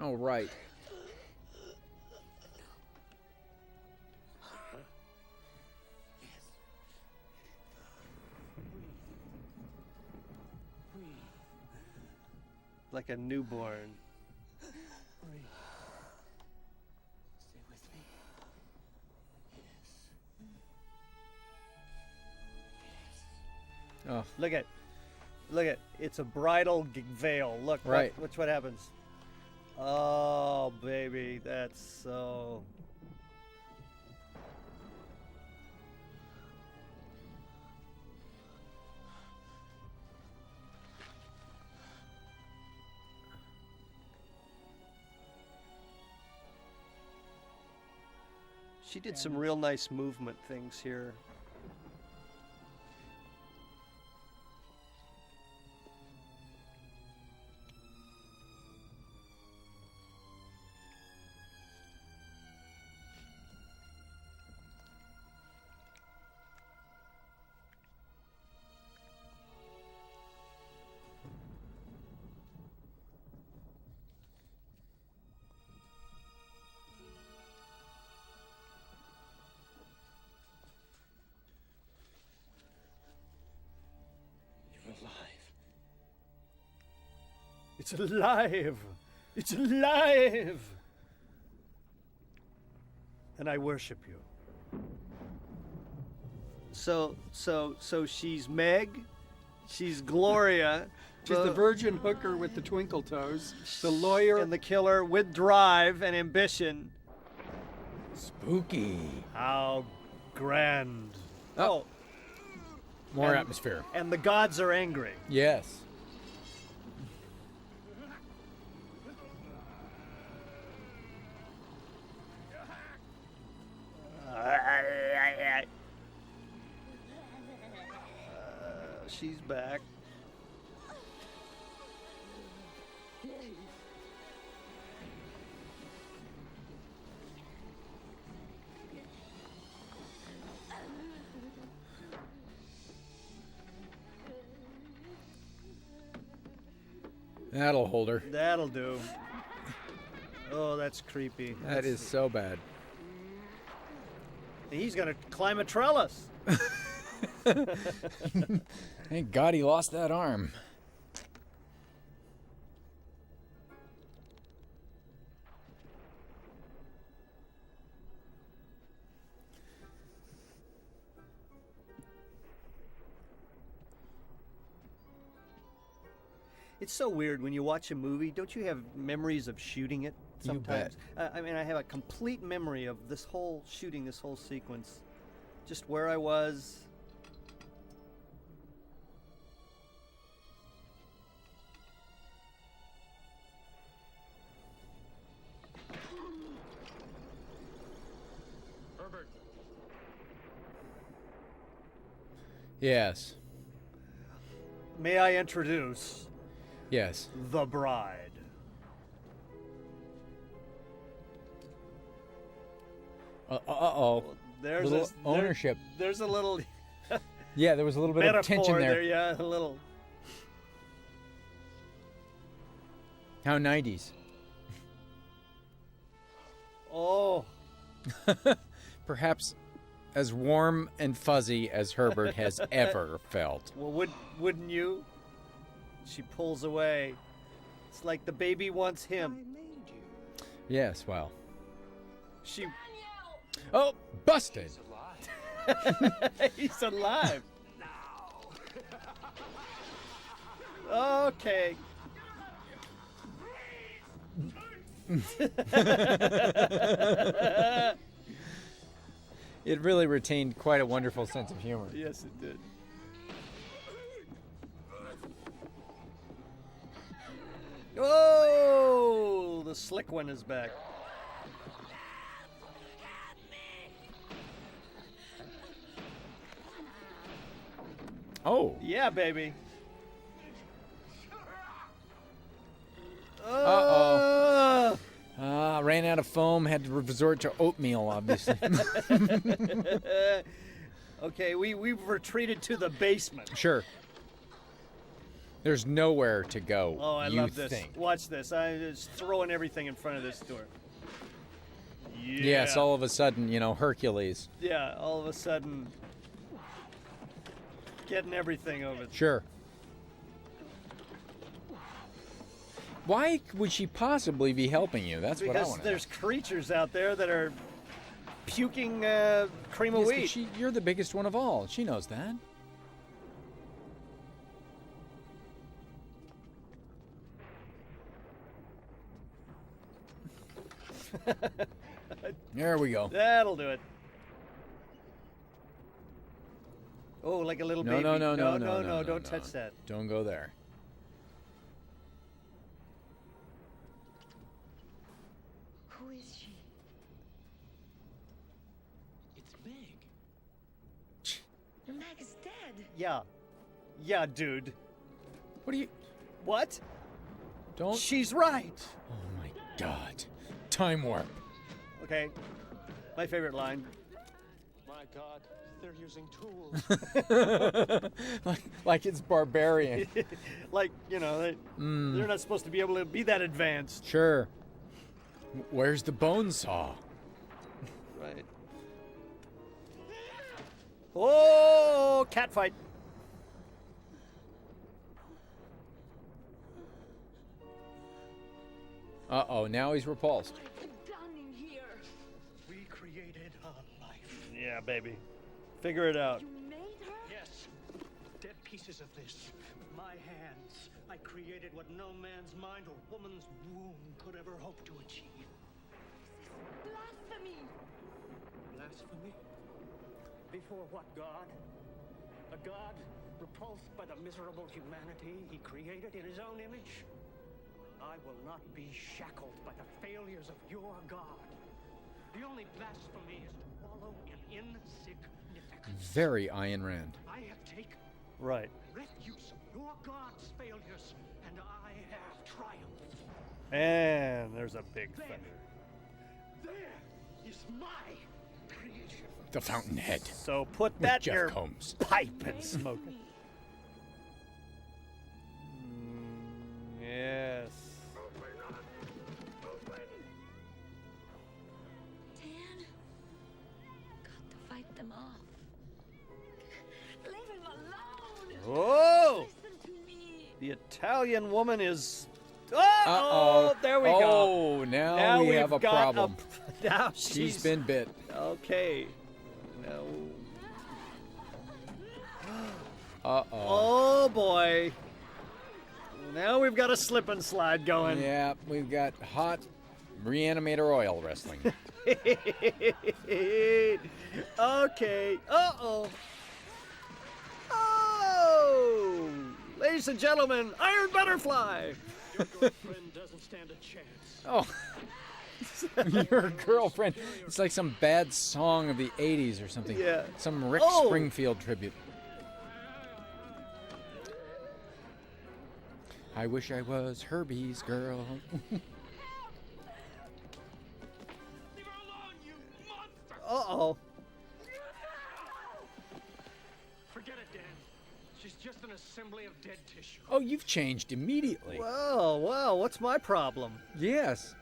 Speaker 2: Oh, right.
Speaker 1: Like a newborn.
Speaker 3: Stay with me.
Speaker 2: Oh.
Speaker 1: Look at, it's a bridal veil. Look,
Speaker 2: right.
Speaker 1: Watch what happens. Oh, baby, that's so. She did some real nice movement things here. It's alive! It's alive! And I worship you. So she's Meg, she's Gloria.
Speaker 4: She's the virgin hooker with the twinkle toes, the lawyer
Speaker 1: and the killer with drive and ambition.
Speaker 2: Spooky.
Speaker 1: How grand.
Speaker 2: Oh. More
Speaker 1: and,
Speaker 2: atmosphere.
Speaker 1: And the gods are angry.
Speaker 2: Yes.
Speaker 1: She's back.
Speaker 2: That'll hold her.
Speaker 1: That'll do. Oh, that's creepy.
Speaker 2: That is so bad.
Speaker 1: He's gonna climb a trellis.
Speaker 2: Thank God he lost that arm.
Speaker 1: It's so weird when you watch a movie. Don't you have memories of shooting it sometimes?
Speaker 2: You bet.
Speaker 1: I mean, I have a complete memory of this whole shooting, this whole sequence. just where I was.
Speaker 6: Herbert.
Speaker 2: Yes.
Speaker 1: May I introduce
Speaker 2: Yes.
Speaker 1: the bride?
Speaker 2: Uh-oh.
Speaker 1: There's
Speaker 2: Little ownership.
Speaker 1: There's a little
Speaker 2: Yeah, there was a little bit of tension
Speaker 1: metaphor
Speaker 2: there.
Speaker 1: Yeah, a little.
Speaker 2: How 90s.
Speaker 1: Oh.
Speaker 2: Perhaps as warm and fuzzy as Herbert has ever felt.
Speaker 1: Well, wouldn't you? She pulls away. It's like the baby wants him.
Speaker 2: Yes, well.
Speaker 1: She.
Speaker 2: Oh, busted.
Speaker 1: He's alive. Okay.
Speaker 2: It really retained quite a wonderful sense of humor.
Speaker 1: Yes, it did. Oh, the slick one is back.
Speaker 2: Oh.
Speaker 1: Yeah, baby.
Speaker 2: Uh-oh. Ran out of foam, had to resort to oatmeal, obviously.
Speaker 1: Okay, we've retreated to the basement.
Speaker 2: Sure. There's nowhere to go.
Speaker 1: Oh, I
Speaker 2: you
Speaker 1: love this.
Speaker 2: think.
Speaker 1: Watch this. I'm just throwing everything in front of this door. Yeah.
Speaker 2: Yes, all of a sudden, you know, Hercules.
Speaker 1: Yeah, all of a sudden, getting everything over there.
Speaker 2: Sure. Why would she possibly be helping you? That's what I
Speaker 1: Because
Speaker 2: want to know.
Speaker 1: there's creatures out there that are puking cream of
Speaker 2: Yes,
Speaker 1: wheat.
Speaker 2: but you're the biggest one of all. She knows that. There we go.
Speaker 1: That'll do it. Oh, like a little
Speaker 2: No,
Speaker 1: baby.
Speaker 2: no, no, no,
Speaker 1: no,
Speaker 2: no,
Speaker 1: don't
Speaker 2: no.
Speaker 1: touch that.
Speaker 2: Don't go there.
Speaker 5: Who is she?
Speaker 9: It's Meg.
Speaker 5: Meg is dead.
Speaker 1: Yeah. Yeah, dude.
Speaker 2: What are you...
Speaker 1: What?
Speaker 2: Don't...
Speaker 1: She's right.
Speaker 2: Oh, my God. Time warp.
Speaker 1: Okay. My favorite line.
Speaker 9: My God, they're using tools.
Speaker 2: like it's barbarian.
Speaker 1: Like, you know, they're not supposed to be able to be that advanced.
Speaker 2: Sure. Where's the bone saw?
Speaker 1: Right. Oh, catfight.
Speaker 2: Uh-oh, now he's repulsed.
Speaker 9: We created a life.
Speaker 1: Yeah, baby. Figure it out.
Speaker 9: Yes. Dead pieces of this. With my hands, I created what no man's mind or woman's womb could ever hope to achieve.
Speaker 5: Blasphemy!
Speaker 9: Blasphemy? Before what god? A god repulsed by the miserable humanity he created in his own image? I will not be shackled by the failures of your god. The only blasphemy is to wallow in insignificance.
Speaker 2: Very Ayn Rand.
Speaker 9: I have taken
Speaker 1: Right.
Speaker 9: refuse of your god's failures, and I have triumphed.
Speaker 1: And there's a big thunder.
Speaker 9: There is my creation.
Speaker 2: The Fountainhead.
Speaker 1: So put
Speaker 2: With
Speaker 1: that
Speaker 2: Jeff
Speaker 1: in your
Speaker 2: Combs.
Speaker 1: pipe and smoke it. Yes.
Speaker 5: Dan, got to fight them off. Leave him alone.
Speaker 1: Whoa!
Speaker 5: Listen to me.
Speaker 1: The Italian woman is. Oh,
Speaker 2: Uh-oh.
Speaker 1: there we go.
Speaker 2: Oh, now we
Speaker 1: we've
Speaker 2: have a
Speaker 1: got
Speaker 2: problem.
Speaker 1: Now
Speaker 2: She's been bit.
Speaker 1: Okay. Now.
Speaker 2: Uh-oh.
Speaker 1: Oh boy. Now we've got a slip and slide going.
Speaker 2: Yeah, we've got hot Re-Animator oil wrestling.
Speaker 1: Okay. Uh-oh. Oh! Ladies and gentlemen, Iron Butterfly!
Speaker 9: Your girlfriend doesn't stand a chance.
Speaker 2: Oh. Your girlfriend. It's like some bad song of the 80s or something.
Speaker 1: Yeah.
Speaker 2: Some Rick
Speaker 1: Oh.
Speaker 2: Springfield tribute. I wish I was Herbie's girl.
Speaker 1: Uh-oh.
Speaker 9: Forget it, Dan. She's just an assembly of dead tissue.
Speaker 2: Oh, you've changed immediately.
Speaker 1: Whoa, whoa, what's my problem?
Speaker 2: Yes.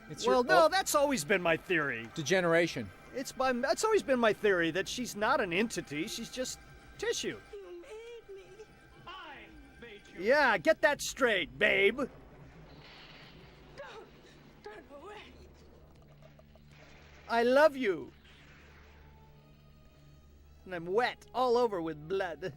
Speaker 2: It's
Speaker 1: Well,
Speaker 2: your,
Speaker 1: no, that's always been my theory.
Speaker 2: degeneration.
Speaker 1: That's always been my theory that she's not an entity, she's just tissue.
Speaker 13: You made me.
Speaker 9: I made you.
Speaker 1: Yeah, get that straight, babe.
Speaker 13: Don't turn away.
Speaker 1: I love you. And I'm wet all over with blood.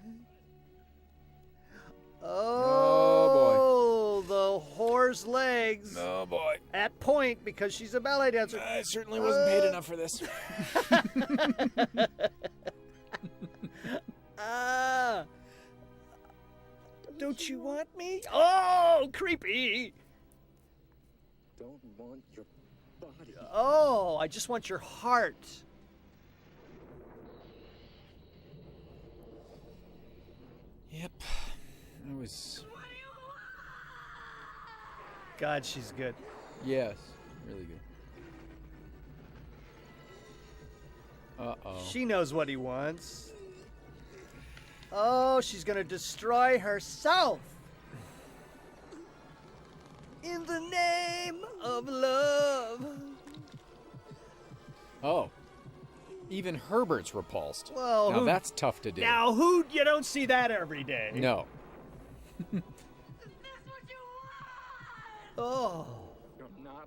Speaker 1: Oh, the whore's legs.
Speaker 2: Oh, boy.
Speaker 1: At point because she's a ballet dancer.
Speaker 2: I certainly wasn't paid enough for this.
Speaker 1: Ah. Don't you want me? Oh, creepy.
Speaker 3: Don't want your body.
Speaker 1: Oh, I just want your heart.
Speaker 2: Yep. It was...
Speaker 1: God, she's good.
Speaker 2: Yes. Really good. Uh-oh.
Speaker 1: She knows what he wants. Oh, she's gonna destroy herself. In the name of love.
Speaker 2: Oh. Even Herbert's repulsed.
Speaker 1: Well,
Speaker 2: now that's tough to do.
Speaker 1: Now, you don't see that every day.
Speaker 2: No.
Speaker 1: Oh.
Speaker 11: You're not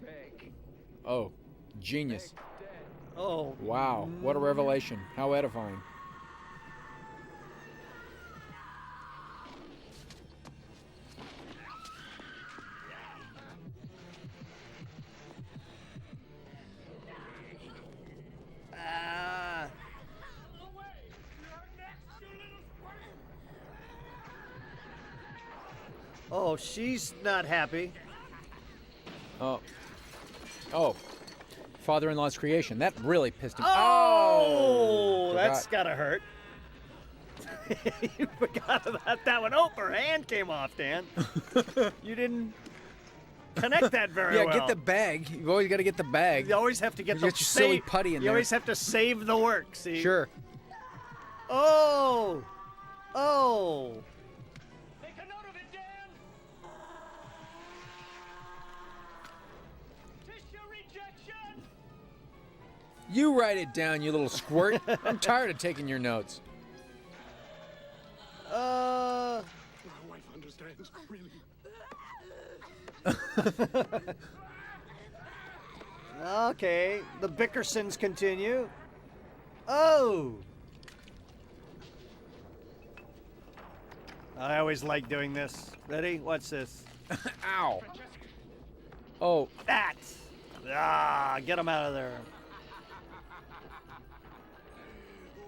Speaker 11: Meg.
Speaker 2: Oh, genius.
Speaker 1: Oh.
Speaker 2: Wow, what a revelation. How edifying.
Speaker 1: Ah. Oh, she's not happy.
Speaker 2: Oh. Oh. Father-in-law's creation. That really pissed him.
Speaker 1: Oh,
Speaker 2: Forgot.
Speaker 1: that's gotta hurt. You forgot about that one. Oh, her hand came off, Dan. You didn't connect that very
Speaker 2: Yeah,
Speaker 1: well.
Speaker 2: get the bag. You've always got to get the bag.
Speaker 1: You always have to get
Speaker 2: You
Speaker 1: the
Speaker 2: get your silly putty in
Speaker 1: You
Speaker 2: there.
Speaker 1: always have to save the work, see?
Speaker 2: Sure.
Speaker 1: Oh! Oh!
Speaker 9: Make a note of it, Dan. Tissue rejection.
Speaker 2: You write it down, you little squirt. I'm tired of taking your notes.
Speaker 8: My wife understands, really.
Speaker 1: Okay, the Bickersons continue. Oh! I always like doing this. Ready? What's this?
Speaker 2: Ow. Oh.
Speaker 1: That! Ah, get him out of there.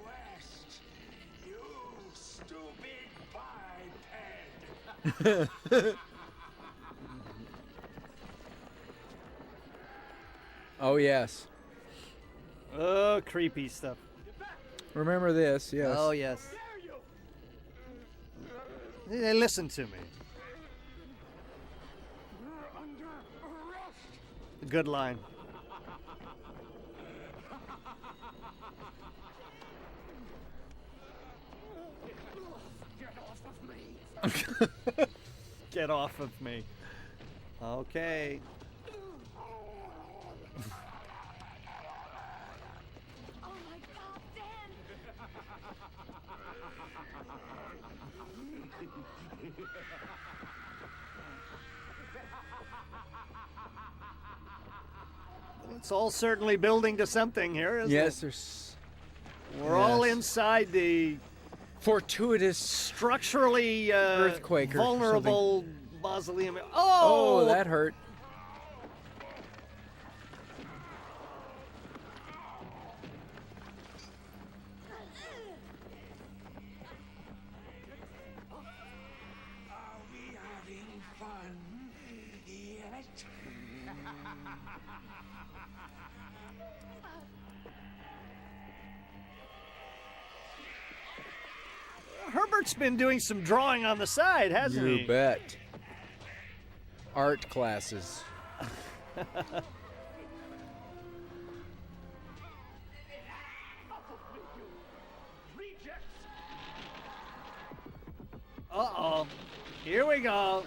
Speaker 3: West, you stupid biped.
Speaker 2: Oh, yes.
Speaker 1: Oh, creepy stuff.
Speaker 2: Remember this, yes.
Speaker 1: Oh, yes. Hey, listen to me.
Speaker 9: You're under arrest.
Speaker 1: Good line.
Speaker 9: Get off of me.
Speaker 1: Get off of me. Okay.
Speaker 5: Oh my God, Dan!
Speaker 1: It's all certainly building to something here, isn't
Speaker 2: Yes,
Speaker 1: it?
Speaker 2: there's...
Speaker 1: We're all
Speaker 2: yes.
Speaker 1: inside the
Speaker 2: Fortuitous
Speaker 1: structurally
Speaker 2: earthquake or
Speaker 1: vulnerable mausoleum.
Speaker 2: Oh,
Speaker 1: Oh!
Speaker 2: that hurt.
Speaker 1: Robert's been doing some drawing on the side, hasn't he?
Speaker 2: You bet. Art classes.
Speaker 1: Uh-oh. Here we go.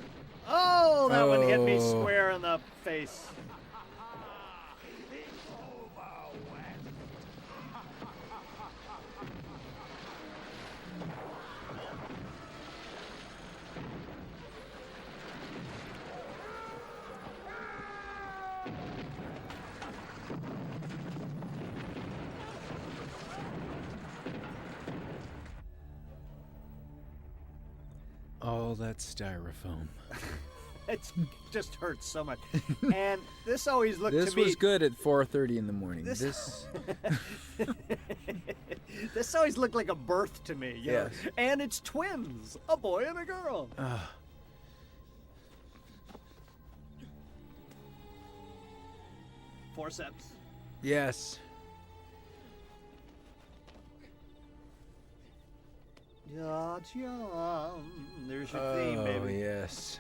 Speaker 1: Oh, that one hit me square in the face.
Speaker 2: Oh, that styrofoam.
Speaker 1: It just hurts so much. And this always looked to me...
Speaker 2: This was good at 4:30 in the morning. This
Speaker 1: This always looked like a birth to me. You know?
Speaker 2: Yes.
Speaker 1: And it's twins, a boy and a girl. Forceps.
Speaker 2: Yes.
Speaker 1: There's your theme, baby.
Speaker 2: Oh, yes.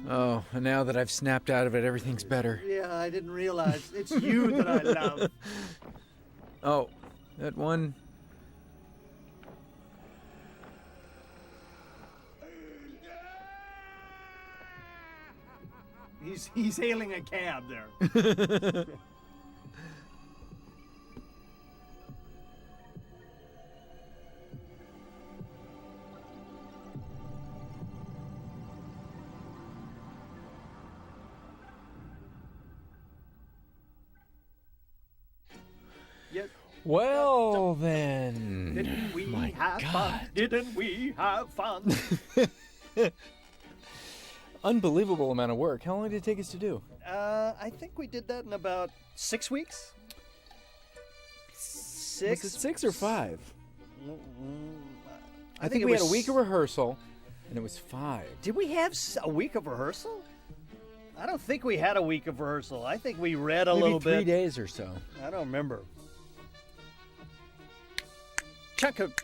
Speaker 2: Oh, and now that I've snapped out of it, everything's better.
Speaker 1: Yeah, I didn't realize. It's you that I love.
Speaker 2: Oh, that one.
Speaker 1: He's hailing a cab there.
Speaker 2: Well, then.
Speaker 1: Didn't we
Speaker 2: My
Speaker 1: have
Speaker 2: God.
Speaker 1: fun? Didn't we have fun?
Speaker 2: Unbelievable amount of work. How long did it take us to do?
Speaker 1: I think we did that in about 6 weeks. Six?
Speaker 2: Was it 6 or 5? I think
Speaker 1: it
Speaker 2: we had a
Speaker 1: was-
Speaker 2: week of rehearsal, and it was 5.
Speaker 1: Did we have a week of rehearsal? I don't think we had a week of rehearsal. I think we read a
Speaker 2: Maybe
Speaker 1: little
Speaker 2: 3
Speaker 1: bit.
Speaker 2: days or so.
Speaker 1: I don't remember. Chunk of...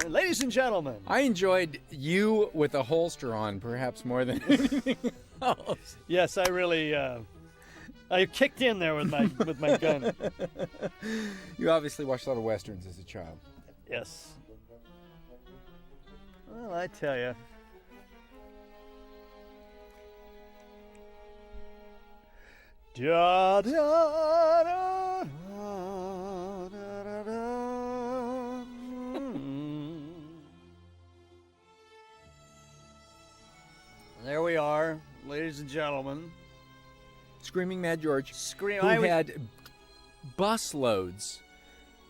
Speaker 1: Ladies and gentlemen.
Speaker 2: I enjoyed you with a holster on, perhaps more than anything else.
Speaker 1: Yes, I really... I kicked in there with my gun.
Speaker 2: You obviously watched a lot of westerns as a child.
Speaker 1: Yes. Well, I tell you. Da, da, da, da, da, da, da. There we are, ladies and gentlemen.
Speaker 2: Screaming Mad George, who
Speaker 1: I was-
Speaker 2: had busloads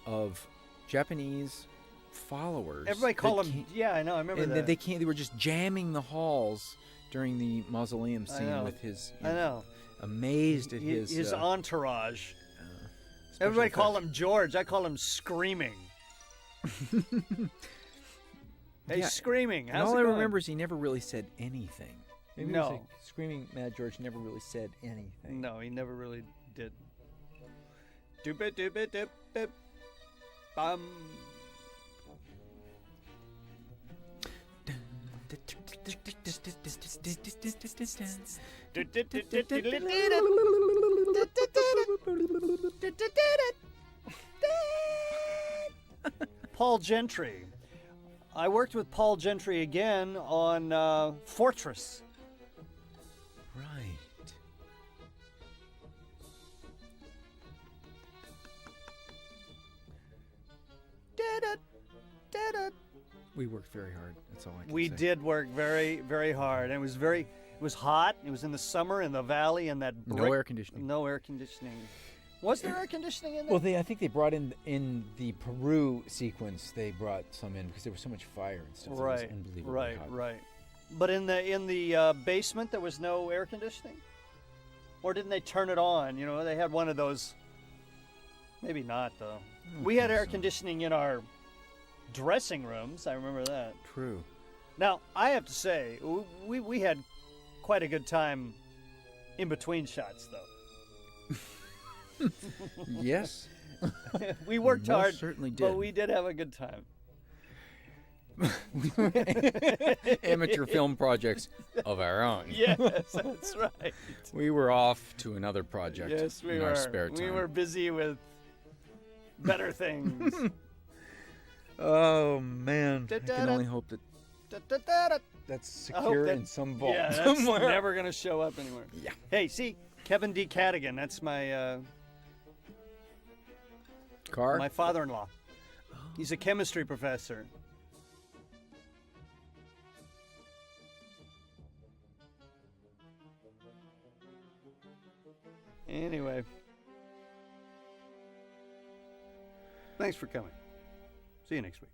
Speaker 2: of Japanese followers.
Speaker 1: Everybody call
Speaker 2: that
Speaker 1: him.
Speaker 2: came-
Speaker 1: Yeah, I know. I remember
Speaker 2: and
Speaker 1: that.
Speaker 2: they were just jamming the halls during the mausoleum
Speaker 1: I
Speaker 2: scene
Speaker 1: know.
Speaker 2: with his.
Speaker 1: I know.
Speaker 2: Amazed at his
Speaker 1: entourage.
Speaker 2: special
Speaker 1: Everybody call
Speaker 2: effects.
Speaker 1: him George. I call him Screaming. Hey,
Speaker 2: Yeah,
Speaker 1: Screaming.
Speaker 2: And
Speaker 1: How's
Speaker 2: all
Speaker 1: it
Speaker 2: I
Speaker 1: going?
Speaker 2: remember is he never really said anything. Maybe it was
Speaker 1: No.
Speaker 2: like Screaming Mad George never really said anything.
Speaker 1: No, he never really did. Doop it, doop it, dip, bip, bum. Paul Gentry. I worked with Paul Gentry again on Fortress.
Speaker 2: Right. We worked very hard. That's all I can
Speaker 1: We
Speaker 2: say.
Speaker 1: did work very, very hard. And it was hot. It was in the summer in the valley and that
Speaker 2: No air conditioning.
Speaker 1: No air conditioning. Was there air conditioning in there?
Speaker 2: Well, I think they brought in the Peru sequence. They brought some in because there was so much fire and stuff. So it was
Speaker 1: Right,
Speaker 2: unbelievably
Speaker 1: right,
Speaker 2: hot.
Speaker 1: right. But in the basement there was no air conditioning, or didn't they turn it on? You know, they had one of those. Maybe not though. We had air conditioning in our dressing rooms. I remember that.
Speaker 2: True.
Speaker 1: Now I have to say we had quite a good time in between shots though.
Speaker 2: Yes.
Speaker 1: We worked hard,
Speaker 2: certainly did.
Speaker 1: but we did have a good time.
Speaker 2: Amateur film projects of our own.
Speaker 1: Yes, that's right.
Speaker 2: We were off to another project
Speaker 1: Yes, we
Speaker 2: in
Speaker 1: were.
Speaker 2: our spare time.
Speaker 1: We were busy with better things.
Speaker 2: Oh, man. I can only hope that that's
Speaker 1: I hope
Speaker 2: secure
Speaker 1: that-
Speaker 2: in some vault
Speaker 1: yeah, that's
Speaker 2: somewhere.
Speaker 1: never going to show up anywhere.
Speaker 2: Yeah.
Speaker 1: Hey, see, Kevin D. Cadigan, that's my
Speaker 2: Car?
Speaker 1: my father-in-law. He's a chemistry professor. Anyway. Thanks for coming. See you next week.